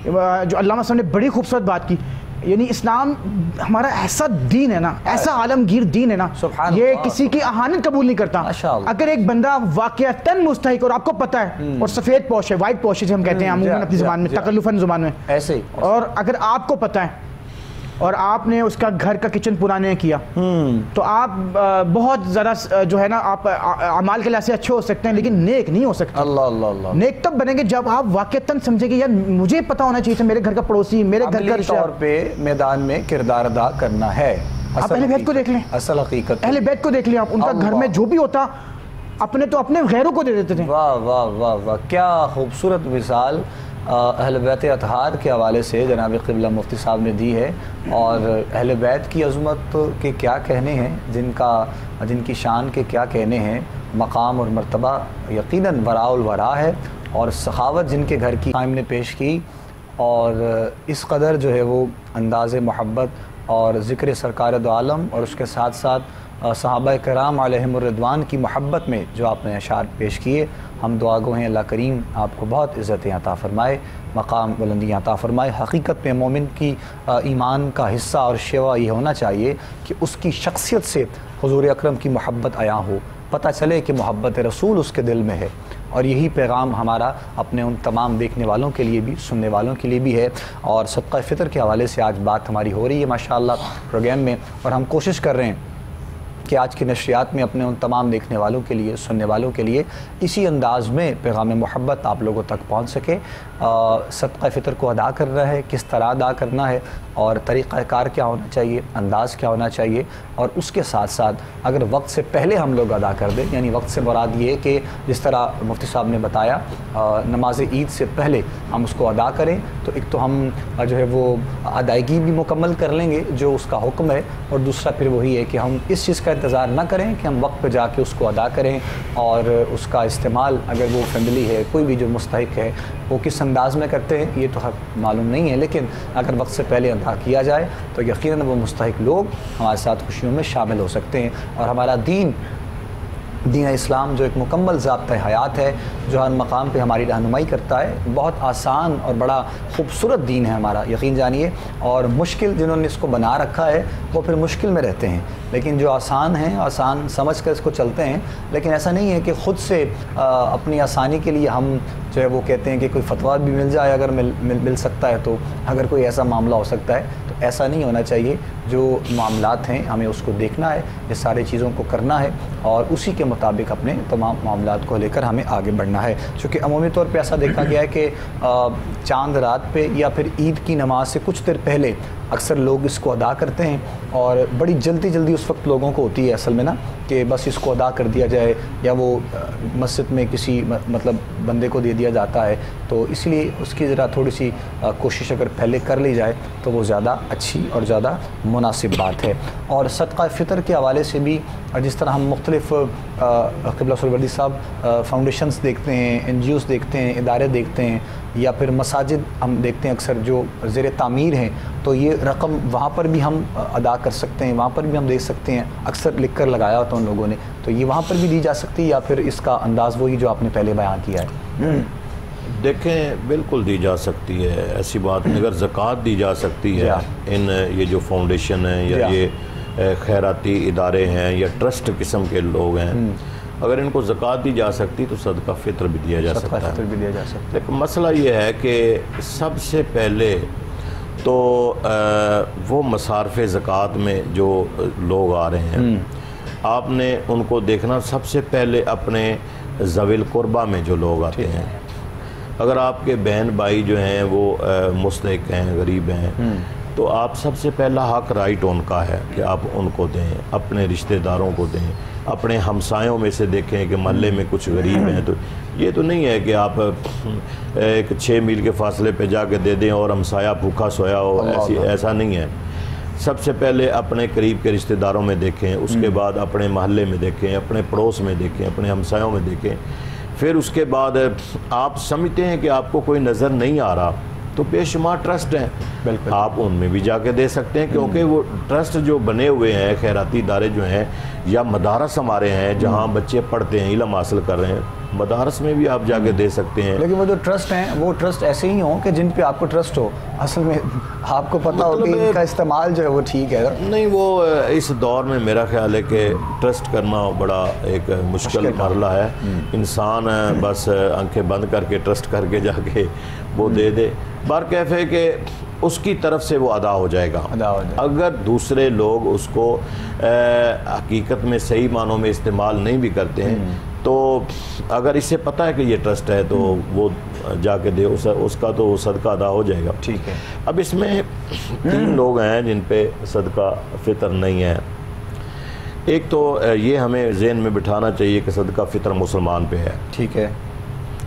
جو علامہ صاحب نے بڑی خوبصورت بات کی یعنی اسلام ہمارا ایسا دین ہے نا، ایسا عالمگیر دین ہے نا، یہ کسی کی اہانت قبول نہیں کرتا. اگر ایک بندہ واقعتاً مستحق اور آپ کو پتہ ہے اور سفید پوش ہے، وائٹ پوش جسے ہم کہتے ہیں عموماً اپنی زبان میں، تکلفاً زبان میں ایسے ہی، اور اگر آپ کو پتہ ہے اور آپ نے اس کا گھر کا کچن پورا نہیں کیا تو آپ بہت زیادہ جو ہے نا آپ اعمال کے لحاظ سے اچھے ہو سکتے ہیں لیکن نیک نہیں ہو سکتے. اللہ اللہ اللہ. نیک تب بنیں گے جب آپ واقعتاً سمجھیں کہ یار مجھے پتا ہونا چاہیے تھا میرے گھر کا پڑوسی میرے گھر کا طور پہ میدان میں کردار ادا کرنا ہے. آپ اہل بیت کو دیکھ لیں، اصل حقیقت اہل بیت کو دیکھ لیں، آپ ان کا گھر میں جو بھی ہوتا اپنے تو اپنے غیروں کو دے دیتے تھے. واہ واہ واہ واہ، کیا خوبصورت مثال اہل بیت اطہار کے حوالے سے جناب قبلہ مفتی صاحب نے دی ہے. اور اہل بیت کی عظمت کے کیا کہنے ہیں، جن کی شان کے کیا کہنے ہیں. مقام اور مرتبہ یقیناً وراء الورا ہے، اور سخاوت جن کے گھر کی قائم نے پیش کی، اور اس قدر جو ہے وہ انداز محبت اور ذکر سرکار دو عالم اور اس کے ساتھ ساتھ صحابہ کرام علیہم الرضوان کی محبت میں جو آپ نے اشعار پیش کیے. ہم دعا گو ہیں اللہ کریم آپ کو بہت عزتیں عطا فرمائے، مقام بلندیاں عطا فرمائے. حقیقت میں مومن کی ایمان کا حصہ اور شیوا یہ ہونا چاہیے کہ اس کی شخصیت سے حضور اکرم کی محبت عیاں ہو، پتہ چلے کہ محبت رسول اس کے دل میں ہے. اور یہی پیغام ہمارا اپنے ان تمام دیکھنے والوں کے لیے بھی، سننے والوں کے لیے بھی ہے. اور صدقہ فطر کے حوالے سے آج بات ہماری ہو رہی ہے ماشاءاللہ پروگرام میں، اور ہم کوشش کر رہے ہیں کہ آج کی نشریات میں اپنے ان تمام دیکھنے والوں کے لیے، سننے والوں کے لیے اسی انداز میں پیغام محبت آپ لوگوں تک پہنچ سکے. صدقہ فطر کو ادا کر رہا ہے، کس طرح ادا کرنا ہے، اور طریقہ کار کیا ہونا چاہیے، انداز کیا ہونا چاہیے. اور اس کے ساتھ ساتھ اگر وقت سے پہلے ہم لوگ ادا کر دیں، یعنی وقت سے مراد یہ کہ جس طرح مفتی صاحب نے بتایا نماز عید سے پہلے ہم اس کو ادا کریں، تو ایک تو ہم جو ہے وہ ادائیگی بھی مکمل کر لیں گے جو اس کا حکم ہے، اور دوسرا پھر وہی ہے کہ ہم اس چیز کا انتظار نہ کریں کہ ہم وقت پہ جا کے اس کو ادا کریں، اور اس کا استعمال اگر وہ فیملی ہے، کوئی بھی جو مستحق ہے، وہ کس انداز میں کرتے ہیں یہ تو حق معلوم نہیں ہے، لیکن اگر وقت سے پہلے ادا کیا جائے تو یقیناً وہ مستحق لوگ ہمارے ساتھ خوشیوں میں شامل ہو سکتے ہیں. اور ہمارا دین اسلام جو ایک مکمل ضابطۂ حیات ہے، جو ہر مقام پہ ہماری رہنمائی کرتا ہے، بہت آسان اور بڑا خوبصورت دین ہے ہمارا، یقین جانیے. اور مشکل جنہوں نے اس کو بنا رکھا ہے وہ پھر مشکل میں رہتے ہیں، لیکن جو آسان ہیں آسان سمجھ کر اس کو چلتے ہیں. لیکن ایسا نہیں ہے کہ خود سے اپنی آسانی کے لیے ہم جو ہے وہ کہتے ہیں کہ کوئی فتویٰ بھی مل جائے، اگر مل سکتا ہے تو اگر کوئی ایسا معاملہ ہو سکتا ہے تو ایسا نہیں ہونا چاہیے. جو معاملات ہیں ہمیں اس کو دیکھنا ہے، یہ ساری چیزوں کو کرنا ہے، اور اسی کے مطابق اپنے تمام معاملات کو لے کر ہمیں آگے بڑھنا ہے. چونکہ عمومی طور پہ ایسا دیکھا گیا ہے کہ چاند رات پہ یا پھر عید کی نماز سے کچھ دیر پہلے اکثر لوگ اس کو ادا کرتے ہیں، اور بڑی جلدی اس وقت لوگوں کو ہوتی ہے اصل میں نا کہ بس اس کو ادا کر دیا جائے، یا وہ مسجد میں کسی مطلب بندے کو دے دیا جاتا ہے. تو اس لیے اس کی ذرا تھوڑی سی کوشش اگر پہلے کر لی جائے تو وہ زیادہ اچھی اور زیادہ مناسب بات ہے. اور صدقہ فطر کے حوالے سے بھی جس طرح ہم مختلف قبلہ سہروردی صاحب فاؤنڈیشنز دیکھتے ہیں، NGOs دیکھتے ہیں، ادارے دیکھتے ہیں، یا پھر مساجد ہم دیکھتے ہیں اکثر جو زیر تعمیر ہیں، تو یہ رقم وہاں پر بھی ہم ادا کر سکتے ہیں، وہاں پر بھی ہم دے سکتے ہیں. اکثر لکھ کر لگایا ہوتا ان لوگوں نے، تو یہ وہاں پر بھی دی جا سکتی ہے، یا پھر اس کا انداز وہی جو آپ نے پہلے بیان کیا ہے. دیکھیں بالکل دی جا سکتی ہے، ایسی بات نہیں. اگر زکوٰۃ دی جا سکتی ہے ان یہ جو فاؤنڈیشن ہیں یا یہ خیراتی ادارے ہیں یا ٹرسٹ قسم کے لوگ ہیں، اگر ان کو زکوٰۃ دی جا سکتی تو صدقہ فطر بھی دیا جا سکتا ہے. لیکن مسئلہ یہ ہے کہ سب سے پہلے تو وہ مصارف زکوٰۃ میں جو لوگ آ رہے ہیں، آپ نے ان کو دیکھنا سب سے پہلے اپنے ذوی القربہ میں جو لوگ آتے ہیں. اگر آپ کے بہن بھائی جو ہیں وہ مستحق ہیں، غریب ہیں، تو آپ سب سے پہلا حق رائٹ ان کا ہے کہ آپ ان کو دیں، اپنے رشتہ داروں کو دیں، اپنے ہمسایوں میں سے دیکھیں کہ محلے میں کچھ غریب ہیں. تو یہ تو نہیں ہے کہ آپ ایک 6 میل کے فاصلے پہ جا کے دے دیں اور ہمسایہ بھوکا سویا ہو، ایسا نہیں ہے. سب سے پہلے اپنے قریب کے رشتہ داروں میں دیکھیں، اس کے بعد اپنے محلے میں دیکھیں، اپنے پڑوس میں دیکھیں، اپنے ہمسایوں میں دیکھیں. پھر اس کے بعد آپ سمجھتے ہیں کہ آپ کو کوئی نظر نہیں آ رہا تو بے شمار ٹرسٹ ہیں، بالکل آپ ان میں بھی جا کے دے سکتے ہیں، کیونکہ وہ ٹرسٹ جو بنے ہوئے ہیں، خیراتی ادارے جو ہیں، یا مدارس ہمارے ہیں جہاں بچے پڑھتے ہیں، علم حاصل کر رہے ہیں، مدارس میں بھی آپ جا کے دے سکتے ہیں. لیکن وہ جو ٹرسٹ ہیں وہ ٹرسٹ ایسے ہی ہوں کہ جن پہ آپ کو ٹرسٹ ہو، اصل میں آپ کو پتہ ہو کہ ان کا استعمال جو ہے وہ ٹھیک ہے. نہیں، وہ اس دور میں میرا خیال ہے کہ ٹرسٹ کرنا بڑا ایک مشکل مرحلہ ہے. انسان بس آنکھیں بند کر کے ٹرسٹ کر کے جا کے وہ دے دے. بہرکیف ہے کہ اس کی طرف سے وہ ادا ہو جائے گا. اگر دوسرے لوگ اس کو حقیقت میں صحیح معنوں میں استعمال نہیں بھی کرتے ہیں تو اگر اسے پتہ ہے کہ یہ ٹرسٹ ہے تو وہ جا کے دے، اس کا تو صدقہ ادا ہو جائے گا. ٹھیک ہے. اب اس میں 3 لوگ ہیں جن پہ صدقہ فطر نہیں ہے. ایک تو یہ ہمیں ذہن میں بٹھانا چاہیے کہ صدقہ فطر مسلمان پہ ہے. ٹھیک ہے.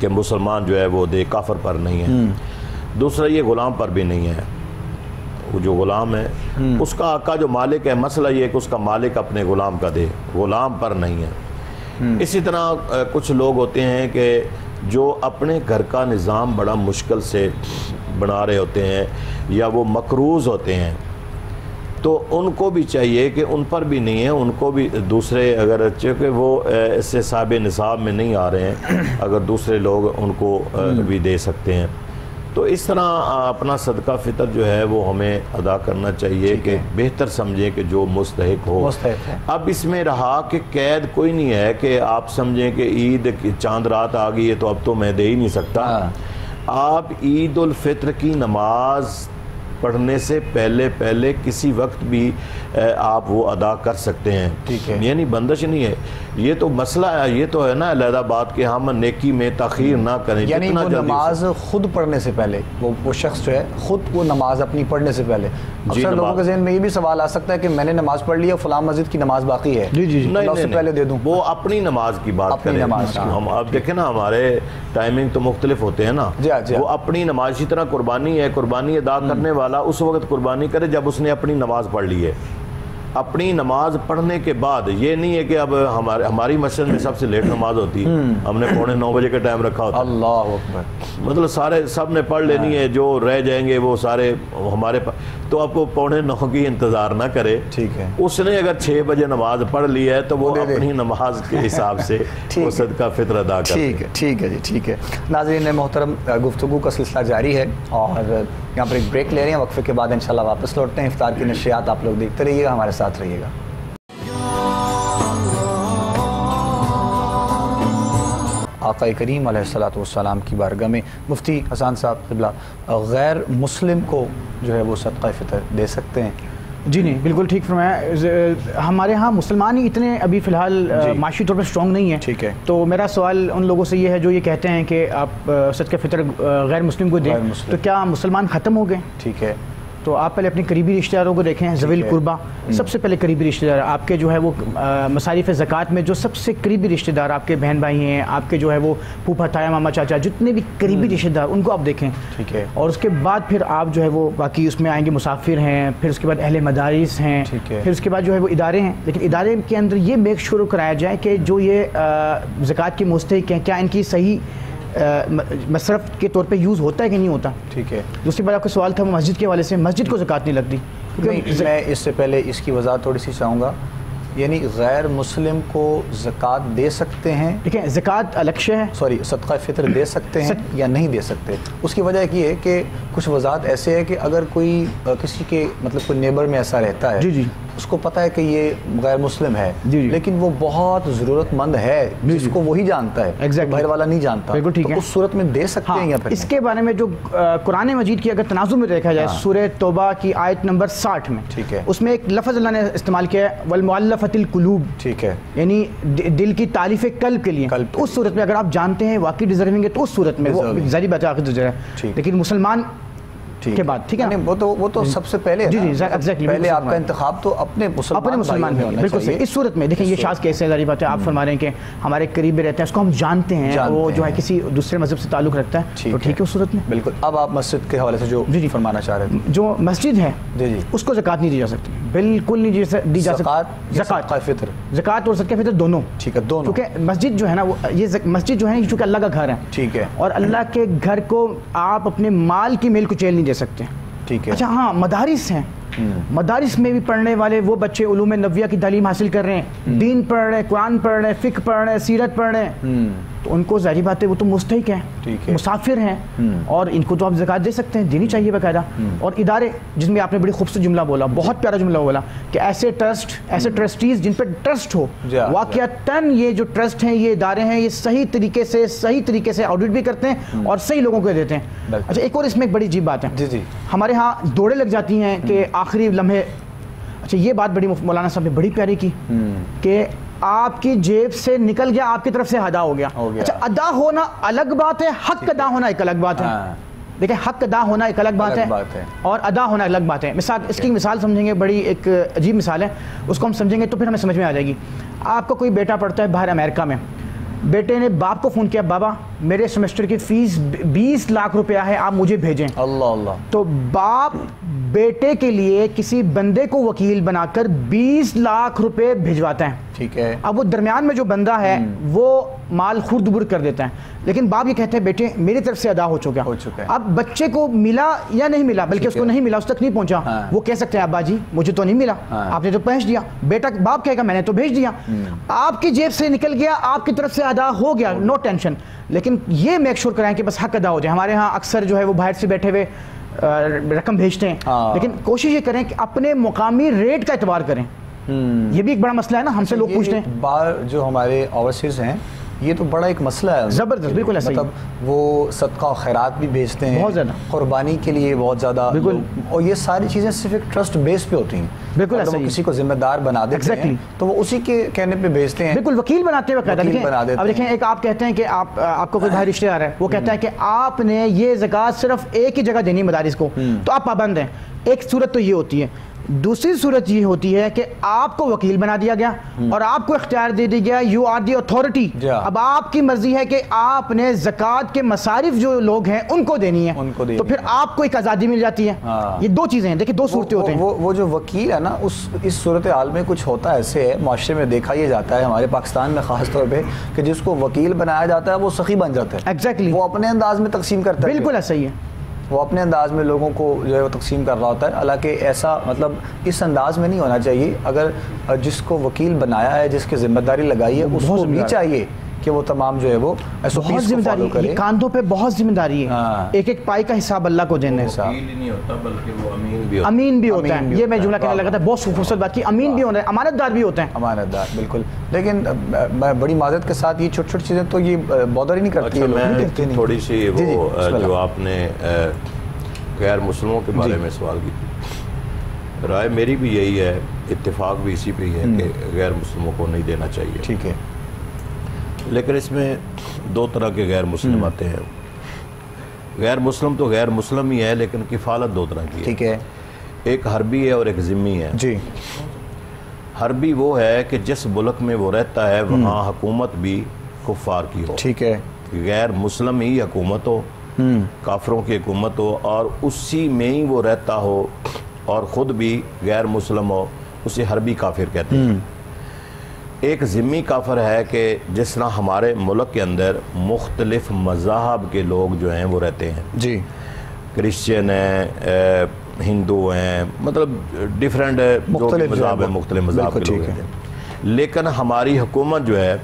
کہ مسلمان جو ہے وہ دے، کافر پر نہیں ہے. دوسرا یہ غلام پر بھی نہیں ہے. وہ جو غلام ہے اس کا آقا جو مالک ہے، مسئلہ یہ ہے کہ اس کا مالک اپنے غلام کا دے، غلام پر نہیں ہے. اسی طرح کچھ لوگ ہوتے ہیں کہ جو اپنے گھر کا نظام بڑا مشکل سے بنا رہے ہوتے ہیں یا وہ مقروض ہوتے ہیں، تو ان کو بھی چاہیے کہ ان پر بھی نہیں ہے، ان کو بھی دوسرے اگر چونکہ وہ اس سے صاحب نصاب میں نہیں آ رہے ہیں، اگر دوسرے لوگ ان کو بھی دے سکتے ہیں. تو اس طرح اپنا صدقہ فطر جو ہے وہ ہمیں ادا کرنا چاہیے کہ بہتر سمجھیں کہ جو مستحق ہو. اب اس میں رہا کہ قید کوئی نہیں ہے کہ آپ سمجھیں کہ عید چاند رات آ گئی ہے تو اب تو میں دے ہی نہیں سکتا. آپ عید الفطر کی نماز پڑھنے سے پہلے کسی وقت بھی آپ وہ ادا کر سکتے ہیں. یعنی بندش نہیں ہے. یہ تو مسئلہ ہے، یہ تو ہے نا علیحدہ بات کہ ہم نیکی میں تاخیر نہ کریں. یعنی وہ نماز خود پڑھنے سے پہلے وہ شخص جو ہے خود وہ نماز اپنی پڑھنے سے پہلے، اکثر لوگوں کے ذہن میں یہ بھی سوال آ سکتا ہے کہ میں نے نماز پڑھ لی ہے، فلاں مسجد کی نماز باقی ہے، اللہ سے پہلے دے دوں. وہ اپنی نماز کی بات کریں. ہم اب دیکھیں نا ہمارے ٹائمنگ تو مختلف ہوتے ہیں نا. وہ اپنی نماز، اسی طرح قربانی ہے، قربانی ادا کرنے والا اس وقت قربانی کرے جب اس نے اپنی نماز پڑھ لی ہے. اپنی نماز پڑھنے کے بعد یہ نہیں ہے کہ اب ہماری مسجد میں سب سے لیٹ نماز ہوتی ہے، ہم نے 8:45 بجے کا ٹائم رکھا ہوتا ہے. اللہ اکبر. مطلب سب نے پڑھ لینی ہے، جو رہ جائیں گے وہ سارے ہمارے تو آپ کو 8:45 کی انتظار نہ کرے. ٹھک ہے. اس نے اگر 6 بجے نماز پڑھ لی ہے تو وہ اپنی نماز کے حساب سے وہ صدقہ فطر ادا کرے. ٹھیک ہے جی. ٹھیک ہے. ناظرین محترم، گفتگو کا سلسلہ جاری ہے اور یہاں پر ایک بریک لے رہے ہیں. وقفے کے بعد انشاءاللہ واپس لوٹتے ہیں. افطار کی نشریات آپ لوگ دیکھتے رہیے گا، ہمارے ساتھ رہیے گا. آقا کریم علیہ الصلوۃ والسلام کی بارگاہ میں مفتی حسان صاحب قبلہ، غیر مسلم کو جو ہے وہ صدقہ فطر دے سکتے ہیں؟ جی نہیں، بالکل ٹھیک فرمایا. ہمارے ہاں مسلمان ہی اتنے ابھی فی الحال معاشی طور پر اسٹرانگ نہیں ہیں. ٹھیک ہے. تو میرا سوال ان لوگوں سے یہ ہے جو یہ کہتے ہیں کہ آپ صدقہ فطر غیر مسلم کو دیں، تو کیا مسلمان ختم ہو گئے؟ ٹھیک ہے. تو آپ پہلے اپنے قریبی رشتہ داروں کو دیکھیں. ذوی القربہ سب سے پہلے قریبی رشتہ دار آپ کے جو ہے وہ مصارف زکوٰۃ میں جو سب سے قریبی رشتہ دار آپ کے بہن بھائی ہیں، آپ کے جو ہے وہ پھوپھا تایا ماما چاچا، جتنے بھی قریبی رشتہ دار ان کو آپ دیکھیں. ٹھیک ہے. اور اس کے بعد پھر آپ جو ہے وہ باقی اس میں آئیں گے مسافر ہیں، پھر اس کے بعد اہل مدارس ہیں، پھر اس کے بعد جو ہے وہ ادارے ہیں. لیکن ادارے کے اندر یہ میک شور کرایا جائے کہ جو یہ زکوٰۃ کے مستحق ہیں کیا ان کی صحیح مصرف کے طور پہ یوز ہوتا ہے کہ نہیں ہوتا. ٹھیک ہے. دوسری بات آپ کا سوال تھا مسجد کے حوالے سے، مسجد کو زکوٰۃ نہیں لگتی. میں اس سے پہلے اس کی وضاحت تھوڑی سی چاہوں گا. یعنی غیر مسلم کو زکوٰۃ دے سکتے ہیں؟ دیکھیں زکوٰۃ الگ شے ہے، سوری صدقہ فطر دے سکتے ہیں یا نہیں دے سکتے؟ اس کی وجہ یہ ہے کہ کچھ وضاحت ایسے ہے کہ اگر کوئی کسی کے مطلب کوئی نیبر میں ایسا رہتا ہے، جی اس کو پتہ ہے کہ یہ غیر مسلم ہے، لیکن وہ بہت ضرورت مند ہے جس کو وہی جانتا ہے، باہر والا نہیں جانتا، بالکل ٹھیک ہے، اس صورت میں دے سکتے ہیں یا پھر اس کے بارے میں جو قرآن مجید کی اگر تناظر میں دیکھا جائے سورہ توبہ کی آیت نمبر 60 میں، ٹھیک ہے، اس میں ایک لفظ اللہ نے استعمال کیا ہے والمؤلفۃ القلوب. ٹھیک ہے. یعنی دل کی تالیف قلب کے لیے. اس صورت میں اگر آپ جانتے ہیں واقعی ڈیزرونگ ہے تو اس صورت میں وہ ظاہری بات ہے. لیکن مسلمان کے بعد ٹھیک ہے وہ تو سب سے پہلے پہلے آپ کا انتخاب تو اپنے مسلمان میں ہونا بالکل صحیح. اس صورت میں دیکھیں یہ شاذ کیس ہے، ظاہری بات ہے آپ فرما رہے ہیں کہ ہمارے قریب رہتے ہیں، اس کو ہم جانتے ہیں، وہ جو ہے کسی دوسرے مذہب سے تعلق رکھتا ہے، تو ٹھیک ہے اس صورت میں بالکل. اب آپ مسجد کے حوالے سے جو فرمانا چاہ رہے ہیں، جو مسجد ہے اس کو زکوٰۃ نہیں دی جا سکتی، بالکل نہیں دی جا سکتی. زکوٰۃ اور صدقہ فطر دونوں. ٹھیک ہے. دونوں. کیونکہ مسجد جو ہے نا وہ یہ مسجد جو ہے چونکہ اللہ کا گھر ہے، ٹھیک ہے، اور اللہ کے گھر کو آپ اپنے مال کی میل کو چیل نہیں دے سکتے. ٹھیک ہے. اچھا ہاں مدارس ہیں مدارس میں بھی پڑھنے والے وہ بچے علوم نبویہ کی تعلیم حاصل کر رہے ہیں، دین پڑھ رہے ہیں، قرآن پڑھ رہے ہیں، فقہ پڑھ رہے ہیں، سیرت پڑھ رہے ہیں، تو ان کو ظاہری بات ہے وہ تو مستحق ہیں، مسافر ہیں، اور ان کو تو آپ زکوٰۃ دے سکتے ہیں، دینی چاہیے باقاعدہ۔ اور ادارے جس میں آپ نے بڑی خوبصورت جملہ بولا، بہت پیارا جملہ بولا کہ ایسے ٹرسٹ، ایسے ٹرسٹیز جن پہ ٹرسٹ ہو، واقعتاً یہ جو ٹرسٹ ہیں، یہ ادارے ہیں، یہ صحیح طریقے سے آڈٹ بھی کرتے ہیں اور صحیح لوگوں کو دیتے ہیں۔ اچھا ایک اور اس میں ایک بڑی عجیب بات ہے، ہمارے ہاں دوڑیں لگ جاتی ہیں کہ آخری لمحے، اچھا یہ بات بڑی مولانا صاحب نے بڑی پیاری کی کہ آپ کی جیب سے نکل گیا، آپ کی طرف سے ادا ہو گیا۔ اچھا ادا ہونا الگ بات ہے، حق ادا ہونا ایک الگ بات ہے۔ دیکھیں حق ادا ہونا ایک الگ بات ہے اور ادا ہونا الگ بات ہے۔ مثال اس کی مثال سمجھیں گے، بڑی ایک عجیب مثال ہے، اس کو ہم سمجھیں گے تو پھر ہمیں سمجھ میں آ جائے گی۔ آپ کا کوئی بیٹا پڑھتا ہے باہر امریکہ میں، بیٹے نے باپ کو فون کیا، بابا میرے سیمسٹر کی فیس 20 لاکھ روپیہ ہے، آپ مجھے بھیجیں۔ اللہ۔ تو باپ بیٹے کے لیے کسی بندے کو وکیل بنا کر 20 لاکھ روپے بھیجواتا ہے، ٹھیک ہے۔ اب وہ درمیان میں جو بندہ ہے وہ مال خرد برد کر دیتا ہے، لیکن باپ یہ کہتے ہیں بیٹے میری طرف سے ادا ہو چکا ہے۔ اب بچے کو ملا یا نہیں ملا، بلکہ اس کو نہیں ملا، اس تک نہیں پہنچا، وہ کہہ سکتے ہیں ابا جی مجھے تو نہیں ملا، آپ نے تو پہنچ دیا۔ بیٹا باپ کہے گا میں نے تو بھیج دیا، آپ کی جیب سے نکل گیا، آپ کی طرف سے ادا ہو گیا، نو ٹینشن۔ لیکن یہ میک شور کرائیں کہ بس حق ادا ہو جائے۔ ہمارے ہاں اکثر جو ہے وہ باہر سے بیٹھے ہوئے رقم بھیجتے ہیں، لیکن کوشش یہ کریں کہ اپنے مقامی ریٹ کا اعتبار کریں۔ یہ بھی ایک بڑا مسئلہ ہے نا، ہم سے لوگ پوچھتے ہیں، باہر جو ہمارے اوورسیز ہیں یہ تو بڑا ایک مسئلہ ہے زبردست، بالکل ایسا ہی، مطلب وہ صدقہ و خیرات بھی بیچتے ہیں بہت زیادہ، قربانی کے لیے بہت زیادہ، بالکل، اور یہ ساری چیزیں صرف ایک ٹرسٹ بیس پہ ہوتی ہیں، بالکل ایسا ہی، کسی کو ذمہ دار بنا دیتے ہیں تو وہ اسی کے کہنے پہ بیچتے ہیں، بالکل وکیل بناتے ہیں باقاعدہ۔ اب دیکھیں ایک آپ کہتے ہیں کہ آپ کو کوئی بھائی رشتے دار ہے، وہ کہتا ہے کہ آپ نے یہ زکوٰۃ صرف ایک ہی جگہ دینی مدارس کو، تو آپ پابند ہیں۔ ایک صورت تو یہ ہوتی ہے، دوسری صورت یہ ہوتی ہے کہ آپ کو وکیل بنا دیا گیا اور آپ کو اختیار دے دیا گیا، یو آر دی اتھارٹی، اب آپ کی مرضی ہے کہ آپ نے زکوٰۃ کے مصارف جو لوگ ہیں ان کو دینی ہے، تو پھر آپ کو ایک آزادی مل جاتی ہے۔ یہ دو چیزیں ہیں، دیکھیں دو صورتیں ہوتے ہیں۔ وہ جو وکیل ہے نا، اس صورتحال میں کچھ ہوتا ایسے ہے، معاشرے میں دیکھا یہ جاتا ہے ہمارے پاکستان میں خاص طور پہ، کہ جس کو وکیل بنایا جاتا ہے وہ سخی بن جاتا ہے، ایگزیکٹلی، وہ اپنے انداز میں تقسیم کرتا ہے، بالکل ایسا ہی ہے، وہ اپنے انداز میں لوگوں کو جو ہے وہ تقسیم کر رہا ہوتا ہے، حالانکہ ایسا مطلب اس انداز میں نہیں ہونا چاہیے۔ اگر جس کو وکیل بنایا ہے، جس کی ذمہ داری لگائی ہے، اس کو بھی چاہیے کہ وہ تمام جو ہے وہ بہت ذمہ داری ہے، کاندھوں پہ بہت ذمہ داری ہے، ایک ایک پائی کا حساب اللہ کو دینا ہے، نہیں ہوتا بلکہ وہ امین بھی ہوتا ہے۔ یہ میں جملہ کہنے لگا تھا، بہت خوبصورت بات کی، امین بھی ہوتا ہے، امانت دار بھی ہوتے ہیں، امانت دار، بالکل۔ لیکن میں بڑی معذرت کے ساتھ یہ چھوٹی چھوٹی چیزیں تو یہ بودر ہی نہیں کرتی ہے۔ تھوڑی سی وہ جو آپ نے غیر مسلموں کے بارے میں سوال کی تھی، رائے میری بھی یہی ہے، اتفاق بھی اسی پہ ہی ہے کہ غیر مسلموں کو نہیں دینا چاہیے، ٹھیک ہے۔ لیکن اس میں دو طرح کے غیر مسلم آتے ہیں۔ غیر مسلم تو غیر مسلم ہی ہے، لیکن کفالت دو طرح کی ہے، ٹھیک ہے، ایک حربی ہے اور ایک ذمی ہے۔ جی، حربی وہ ہے کہ جس ملک میں وہ رہتا ہے وہاں حکومت بھی کفار کی ہو، ٹھیک ہے، غیر مسلم ہی حکومت ہو، کافروں کی حکومت ہو، اور اسی میں ہی وہ رہتا ہو اور خود بھی غیر مسلم ہو، اسے حربی کافر کہتے ہیں۔ ایک ذمی کافر ہے کہ جس طرح ہمارے ملک کے اندر مختلف مذاہب کے لوگ جو ہیں وہ رہتے ہیں، جی، کرسچن ہیں، ہندو ہیں، مطلب ڈیفرنٹ مذہب ہیں، مختلف مذہب کے لوگ رہتے ہیں، لیکن ہماری حکومت جو ہے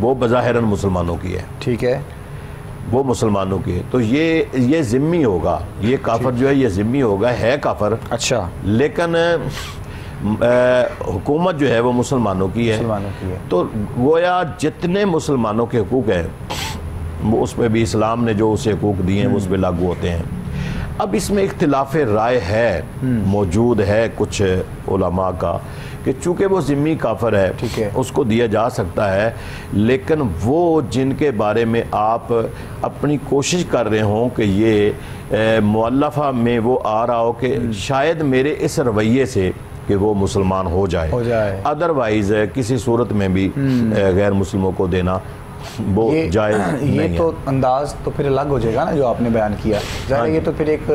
وہ بظاہراً مسلمانوں کی ہے، ٹھیک ہے، وہ مسلمانوں کی ہے، تو یہ ذمی ہوگا، یہ کافر جو ہے یہ ذمی ہوگا، ہے کافر، اچھا، لیکن حکومت جو ہے وہ مسلمانوں کی ہے، تو گویا جتنے مسلمانوں کے حقوق ہیں وہ اس پہ بھی اسلام نے جو اسے حقوق دیے ہیں وہ اس پہ لاگو ہوتے ہیں۔ اب اس میں اختلاف رائے ہے، موجود ہے کچھ علماء کا کہ چونکہ وہ ذمی کافر ہے اس کو دیا جا سکتا ہے، لیکن وہ جن کے بارے میں آپ اپنی کوشش کر رہے ہوں کہ یہ مؤلفہ میں وہ آ رہا ہو کہ شاید میرے اس رویے سے کہ وہ مسلمان ہو جائے، ادروائز کسی صورت میں بھی غیر مسلموں کو دینا وہ جائز نہیں ہے۔ یہ تو انداز تو پھر الگ ہو جائے گا نا جو آپ نے بیان کیا، ظاہر یہ تو پھر ایک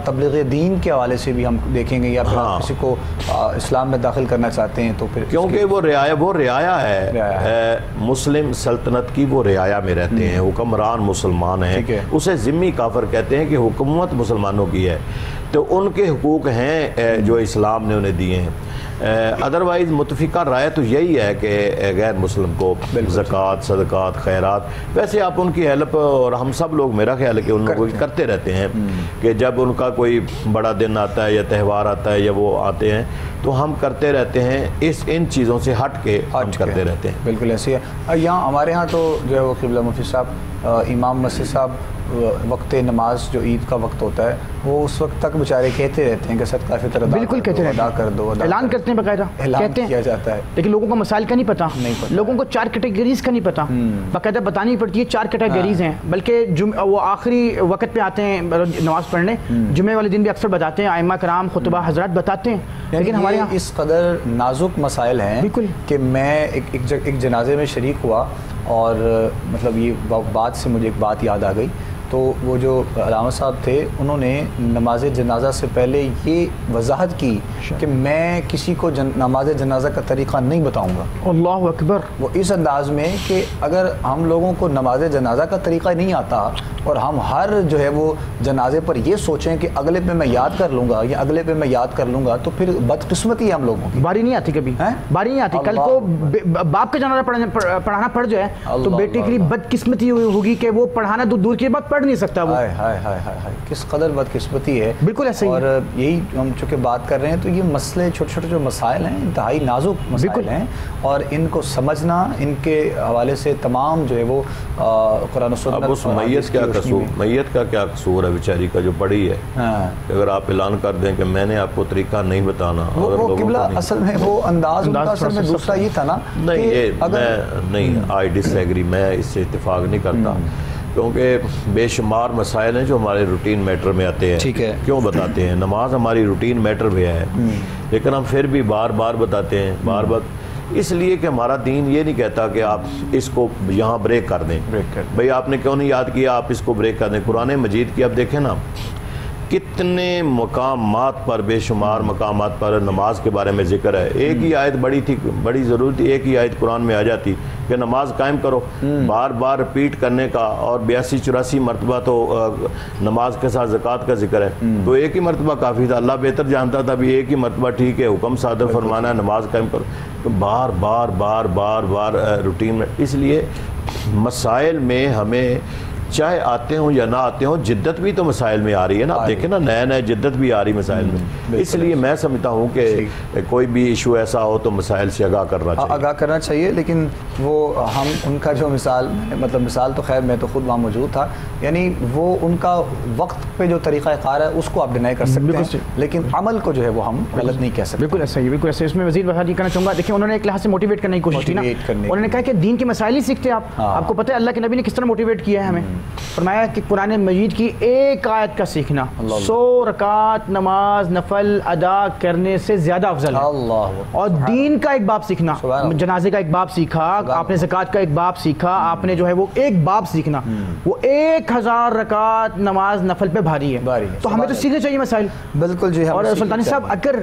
تبلیغ دین کے حوالے سے بھی ہم دیکھیں گے، یا پھر کسی کو اسلام میں داخل کرنا چاہتے ہیں تو پھر کیونکہ وہ رعایا ہے مسلم سلطنت کی، وہ رعایا میں رہتے ہیں، حکمران مسلمان ہیں، اسے ذمی کافر کہتے ہیں کہ حکومت مسلمانوں کی ہے، تو ان کے حقوق ہیں جو اسلام نے انہیں دیے ہیں۔ ادروائز متفقہ رائے تو یہی ہے کہ غیر مسلم کو زکوٰۃ، صدقات، خیرات، ویسے آپ ان کی ہیلپ، اور ہم سب لوگ میرا خیال ہے کہ ان لوگوں کی کرتے رہتے ہیں، کہ جب ان کا کوئی بڑا دن آتا ہے یا تہوار آتا ہے یا وہ آتے ہیں تو ہم کرتے رہتے ہیں، ان چیزوں سے ہٹ کے ہم کرتے رہتے ہیں۔ بالکل ایسی ہے۔ یہاں ہمارے ہاں تو جو ہے وہ قبلہ مفتی صاحب، امام مسجد صاحب وقت نماز جو عید کا وقت ہوتا ہے وہ اس وقت تک بیچارے کہتے رہتے ہیں کہ صدقہ فطر ادا کر دو، اعلان کرتے ہیں، باقاعدہ اعلان کیا جاتا ہے، لیکن لوگوں کو مسائل کا نہیں پتا، لوگوں کو 4 کیٹیگریز کا نہیں پتا، باقاعدہ بتانی پڑتی ہے 4 کیٹیگریز ہیں، بلکہ وہ آخری وقت پہ آتے ہیں نماز پڑھنے، جمعے والے دن بھی اکثر بتاتے ہیں، ائمہ کرام خطبہ حضرات بتاتے ہیں، لیکن ہمارے یہاں اس قدر نازک مسائل ہیں کہ میں ایک جنازے میں شریک ہوا، اور مطلب یہ بات سے مجھے ایک بات یاد آ گئی، تو وہ جو علامہ صاحب تھے انہوں نے نماز جنازہ سے پہلے یہ وضاحت کی کہ میں کسی کو نماز جنازہ کا طریقہ نہیں بتاؤں گا۔ اللہ اکبر۔ وہ اس انداز میں کہ اگر ہم لوگوں کو نماز جنازہ کا طریقہ نہیں آتا اور ہم ہر جو ہے وہ جنازے پر یہ سوچیں کہ اگلے پہ میں یاد کر لوں گا یا اگلے پہ میں یاد کر لوں گا، تو پھر بدقسمتی ہے ہم لوگوں کی، باری نہیں آتی، کبھی باری نہیں آتی۔ کل کو باپ کا جنازہ پڑھانا پڑ جائے تو بیٹے کے لیے بدقسمتی ہوگی کہ وہ پڑھانا دور کی بات پڑھ نہیں سکتا، وہ کس قدر بدقسمتی ہے۔ بالکل ایسے ہی، اور یہی ہم چونکہ بات کر رہے ہیں تو یہ مسئلے چھوٹے چھوٹے جو مسائل ہیں انتہائی نازک مسائل ہیں، اور ان کو سمجھنا، ان کے حوالے سے تمام جو ہے وہ قرآن و سنت۔ اب اس میت کا کیا قصور ہے بیچاری کا جو پڑھی ہے؟ اگر آپ اعلان کر دیں کہ میں نے آپ کو طریقہ نہیں بتانا، وہ قبلہ اصل میں وہ انداز اصل میں دوسرا یہ تھا نا، نہیں آئی ڈس ایگری، میں اس سے اتفاق نہیں کرتا، کیونکہ بے شمار مسائل ہیں جو ہمارے روٹین میٹر میں آتے ہیں، کیوں بتاتے ہیں؟ نماز ہماری روٹین میٹر میں ہے، لیکن ہم پھر بھی بار بار بتاتے ہیں، بار بار، اس لیے کہ ہمارا دین یہ نہیں کہتا کہ آپ اس کو یہاں بریک کر دیں، بھئی آپ نے کیوں نہیں یاد کیا، آپ اس کو بریک کر دیں۔ قرآن مجید کی اب دیکھیں نا، کتنے مقامات پر، بے شمار مقامات پر نماز کے بارے میں ذکر ہے۔ ایک ہی آیت بڑی ضرورت تھی، ایک ہی آیت قرآن میں آ جاتی کہ نماز قائم کرو، بار بار رپیٹ کرنے کا، اور 82-84 مرتبہ تو نماز کے ساتھ زکوٰۃ کا ذکر ہے، تو ایک ہی مرتبہ کافی تھا، اللہ بہتر جانتا تھا بھی ایک ہی مرتبہ ٹھیک ہے، حکم صادر فرمانا ہے نماز قائم کرو، تو بار بار بار بار بار روٹین میں۔ اس لیے مسائل میں ہمیں چاہے آتے ہوں یا نہ آتے ہوں، جدت بھی تو مسائل میں آ رہی ہے نا، آپ دیکھیں نا، نئے جدت بھی آ رہی مسائل میں، اس لیے میں سمجھتا ہوں کہ کوئی بھی ایشو ایسا ہو تو مسائل سے آگاہ کرنا چاہیے، لیکن وہ ہم ان کا جو مثال تو خیر میں تو خود وہاں موجود تھا، یعنی وہ ان کا وقت پہ جو طریقہ کار ہے اس کو آپ ڈینائی کر سکتے ہیں، لیکن عمل کو جو ہے وہ ہم غلط نہیں کہہ سکتے۔ بالکل ایسا ہی، بالکل ایسا۔ اس میں مزید وضاحت یہ کرنا چاہوں گا، دیکھیں انہوں نے ایک لحاظ سے موٹیویٹ کرنے کی کوشش کی نا، انہوں نے کہا کہ دین کے مسائل ہی سیکھتے آپ کو پتہ ہے اللہ کے نبی نے کس طرح موٹیویٹ کیا ہے ہمیں، فرمایا کہ قرآن مجید کی ایک آیت کا سیکھنا 100 رکعت نماز نفل ادا کرنے سے زیادہ افضل ہے، اور دین کا ایک باب سیکھنا، جنازے کا ایک باب سیکھا آپ نے، زکوٰۃ کا ایک باب سیکھا آپ نے، جو ہے وہ ایک باب سیکھنا، وہ 1000 رکعت نماز نفل پہ بھاری ہے، تو ہمیں تو سیکھنے چاہیے مسائل۔ بالکل جی۔ اور سلطانی صاحب، اگر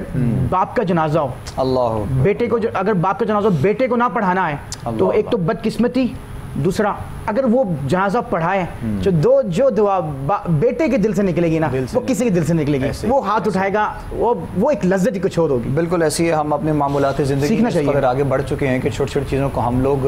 باپ کا جنازہ ہو، بیٹے کو، اگر باپ کا جنازہ بیٹے کو نہ پڑھانا ہے تو ایک تو بدقسمتی، دوسرا اگر وہ جنازہ پڑھائے جو دعا بیٹے کے دل سے نکلے گی نا، وہ کسی کے دل سے نکلے گی، وہ ہاتھ اٹھائے گا، وہ ایک لذت ہی کچھ اور ہوگی۔ بالکل ایسی ہے، ہم اپنے معمولات زندگی میں اگر آگے بڑھ چکے ہیں کہ چھوٹی چھوٹی چیزوں کو ہم لوگ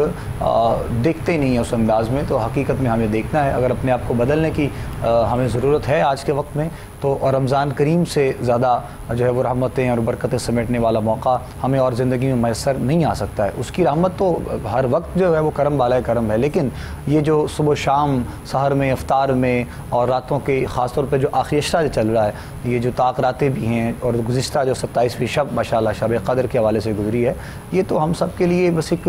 دیکھتے ہی نہیں ہیں اس انداز میں، تو حقیقت میں ہمیں دیکھنا ہے، اگر اپنے آپ کو بدلنے کی ہمیں ضرورت ہے آج کے وقت میں، تو اور رمضان کریم سے زیادہ جو ہے وہ رحمتیں اور برکتیں سمیٹنے والا موقع ہمیں اور زندگی میں میسر نہیں آ سکتا ہے۔ اس کی رحمت تو ہر وقت جو ہے وہ کرم والا کرم ہے، لیکن یہ جو صبح شام سحر میں افطار میں اور راتوں کے خاص طور پہ جو آخری عشرہ جو چل رہا ہے، یہ جو طاق راتیں بھی ہیں، اور گزشتہ جو 27ویں شب ماشاءاللہ شب قدر کے حوالے سے گزری ہے، یہ تو ہم سب کے لیے بس ایک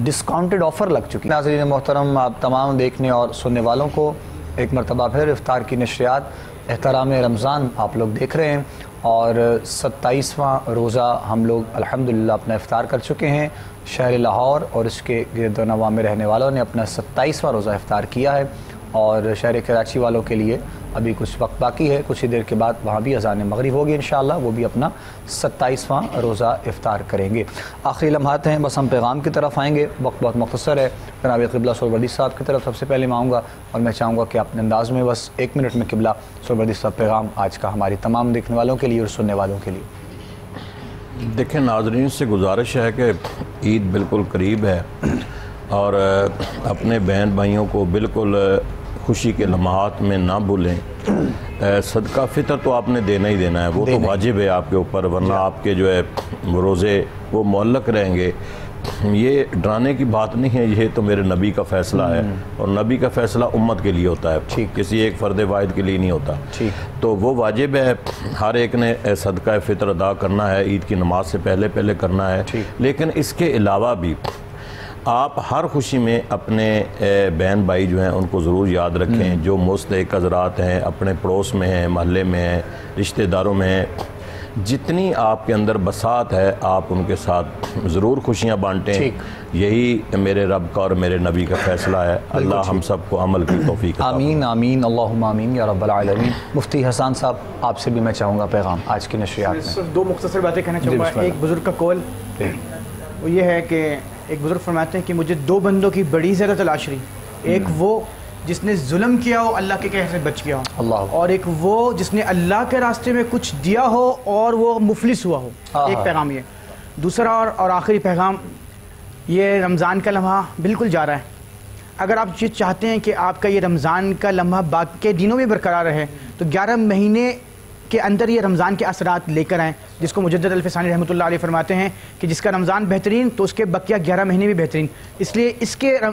ڈسکاؤنٹڈ آفر لگ چکی ہے۔ ناظرین محترم، آپ تمام دیکھنے اور سننے والوں کو ایک مرتبہ پھر افطار کی نشریات احترام رمضان آپ لوگ دیکھ رہے ہیں، اور 27واں روزہ ہم لوگ الحمدللہ اپنا افطار کر چکے ہیں۔ شہر لاہور اور اس کے گرد و نواح میں رہنے والوں نے اپنا 27واں روزہ افطار کیا ہے، اور شہر کراچی والوں کے لیے ابھی کچھ وقت باقی ہے، کچھ ہی دیر کے بعد وہاں بھی اذان مغرب ہوگی انشاءاللہ، وہ بھی اپنا 27واں روزہ افطار کریں گے۔ آخری لمحات ہیں، بس ہم پیغام کی طرف آئیں گے، وقت بہت مختصر ہے۔ جناب قبلہ سہروردی صاحب کی طرف سب سے پہلے میں آؤں گا اور میں چاہوں گا کہ اپنے انداز میں بس 1 منٹ میں قبلہ سہروردی صاحب پیغام آج کا ہماری تمام دیکھنے والوں کے لیے اور سننے والوں کے لیے۔ دیکھیں ناظرین سے گزارش ہے کہ عید بالکل قریب ہے اور اپنے بہن بھائیوں کو بالکل خوشی کے لمحات میں نہ بھولیں۔ صدقہ فطر تو آپ نے دینا ہی دینا ہے، وہ تو واجب ہے آپ کے اوپر، ورنہ آپ کے جو ہے روزے وہ معلق رہیں گے۔ یہ ڈرانے کی بات نہیں ہے، یہ تو میرے نبی کا فیصلہ ہے، اور نبی کا فیصلہ امت کے لیے ہوتا ہے، کسی ایک فرد واحد کے لیے نہیں ہوتا۔ تو وہ واجب ہے، ہر ایک نے صدقہ فطر ادا کرنا ہے، عید کی نماز سے پہلے کرنا ہے۔ لیکن اس کے علاوہ بھی آپ ہر خوشی میں اپنے بہن بھائی جو ہیں ان کو ضرور یاد رکھیں، جو مستحق حضرات ہیں، اپنے پڑوس میں ہیں، محلے میں ہیں، رشتہ داروں میں ہیں، جتنی آپ کے اندر بساط ہے آپ ان کے ساتھ ضرور خوشیاں بانٹیں۔ یہی میرے رب کا اور میرے نبی کا فیصلہ ہے۔ اللہ ہم سب کو عمل کی توفیق عطا فرمائے۔ آمین آمین اللہم آمین یا رب العالمین۔ مفتی حسان صاحب آپ سے بھی میں چاہوں گا پیغام آج کی نشریات میں۔ صرف 2 مختصر باتیں کہنا چاہوں گا۔ ایک بزرگ کا قول وہ یہ ہے کہ ایک بزرگ فرماتے ہیں کہ مجھے 2 بندوں کی بڑی زیادہ تلاش رہی، ایک وہ جس نے ظلم کیا ہو اللہ کے قہر سے بچ گیا ہو، اور ایک وہ جس نے اللہ کے راستے میں کچھ دیا ہو اور وہ مفلس ہوا ہو۔ ایک پیغام یہ۔ دوسرا اور آخری پیغام، یہ رمضان کا لمحہ بالکل جا رہا ہے، اگر آپ یہ چاہتے ہیں کہ آپ کا یہ رمضان کا لمحہ باقی دنوں میں برقرار رہے تو 11 مہینے کے اندر یہ رمضان کے اثرات لے کر آئیں، جس کو مجدد الفسانی رحمۃ اللہ علیہ فرماتے ہیں کہ جس کا رمضان بہترین تو اس کے بقیہ 11 مہینے بھی بہترین۔ اس لیے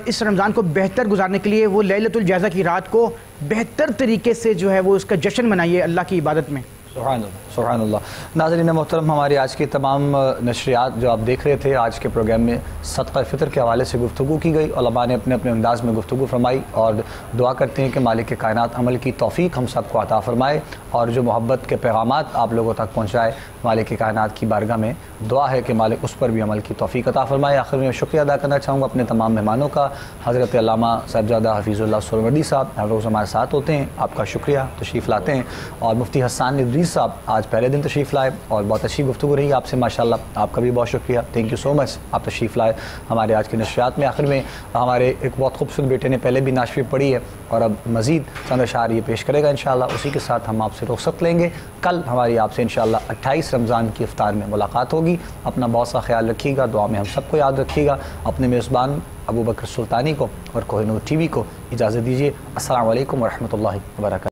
اس رمضان کو بہتر گزارنے کے لیے وہ لیلۃ الجائزہ کی رات کو بہتر طریقے سے جو ہے وہ اس کا جشن منائیے اللہ کی عبادت میں۔ سبحان اللہ سبحان اللہ۔ ناظرین محترم، ہماری آج کی تمام نشریات جو آپ دیکھ رہے تھے، آج کے پروگرام میں صدقہ فطر کے حوالے سے گفتگو کی گئی، علماء نے اپنے اپنے انداز میں گفتگو فرمائی، اور دعا کرتے ہیں کہ مالک کائنات عمل کی توفیق ہم سب کو عطا فرمائے، اور جو محبت کے پیغامات آپ لوگوں تک پہنچائے، مالک کائنات کی بارگاہ میں دعا ہے کہ مالک اس پر بھی عمل کی توفیق عطا فرمائے۔ آخر میں شکریہ ادا کرنا چاہوں گا اپنے تمام مہمانوں کا، حضرت علامہ صاحبزادہ حفیظ اللہ سہروردی صاحب ہر روز ہمارے ساتھ ہوتے ہیں، آپ کا شکریہ تشریف لاتے ہیں، اور مفتی حسان ادریس صاحب آج پہلے دن تشریف لائے اور بہت اچھی گفتگو رہی آپ سے ماشاءاللہ، آپ کا بھی بہت شکریہ، تھینک یو سو مچ، آپ تشریف لائے ہمارے آج کی نشریات میں۔ آخر میں ہمارے ایک بہت خوبصورت بیٹے نے پہلے بھی نعت شریف پڑھی ہے اور اب مزید چند اشعار یہ پیش کرے گا انشاءاللہ، اسی کے ساتھ ہم آپ سے رخصت لیں گے۔ کل ہماری آپ سے انشاءاللہ 28 رمضان کی افطار میں ملاقات ہوگی۔ اپنا بہت سا خیال رکھیے گا، دعا میں ہم سب کو یاد رکھیے گا۔ اپنے میزبان ابو بکر سلطانی کو اور کوہ نور ٹی وی کو اجازت دیجیے۔ السلام علیکم ورحمۃ اللہ وبرکاتہ۔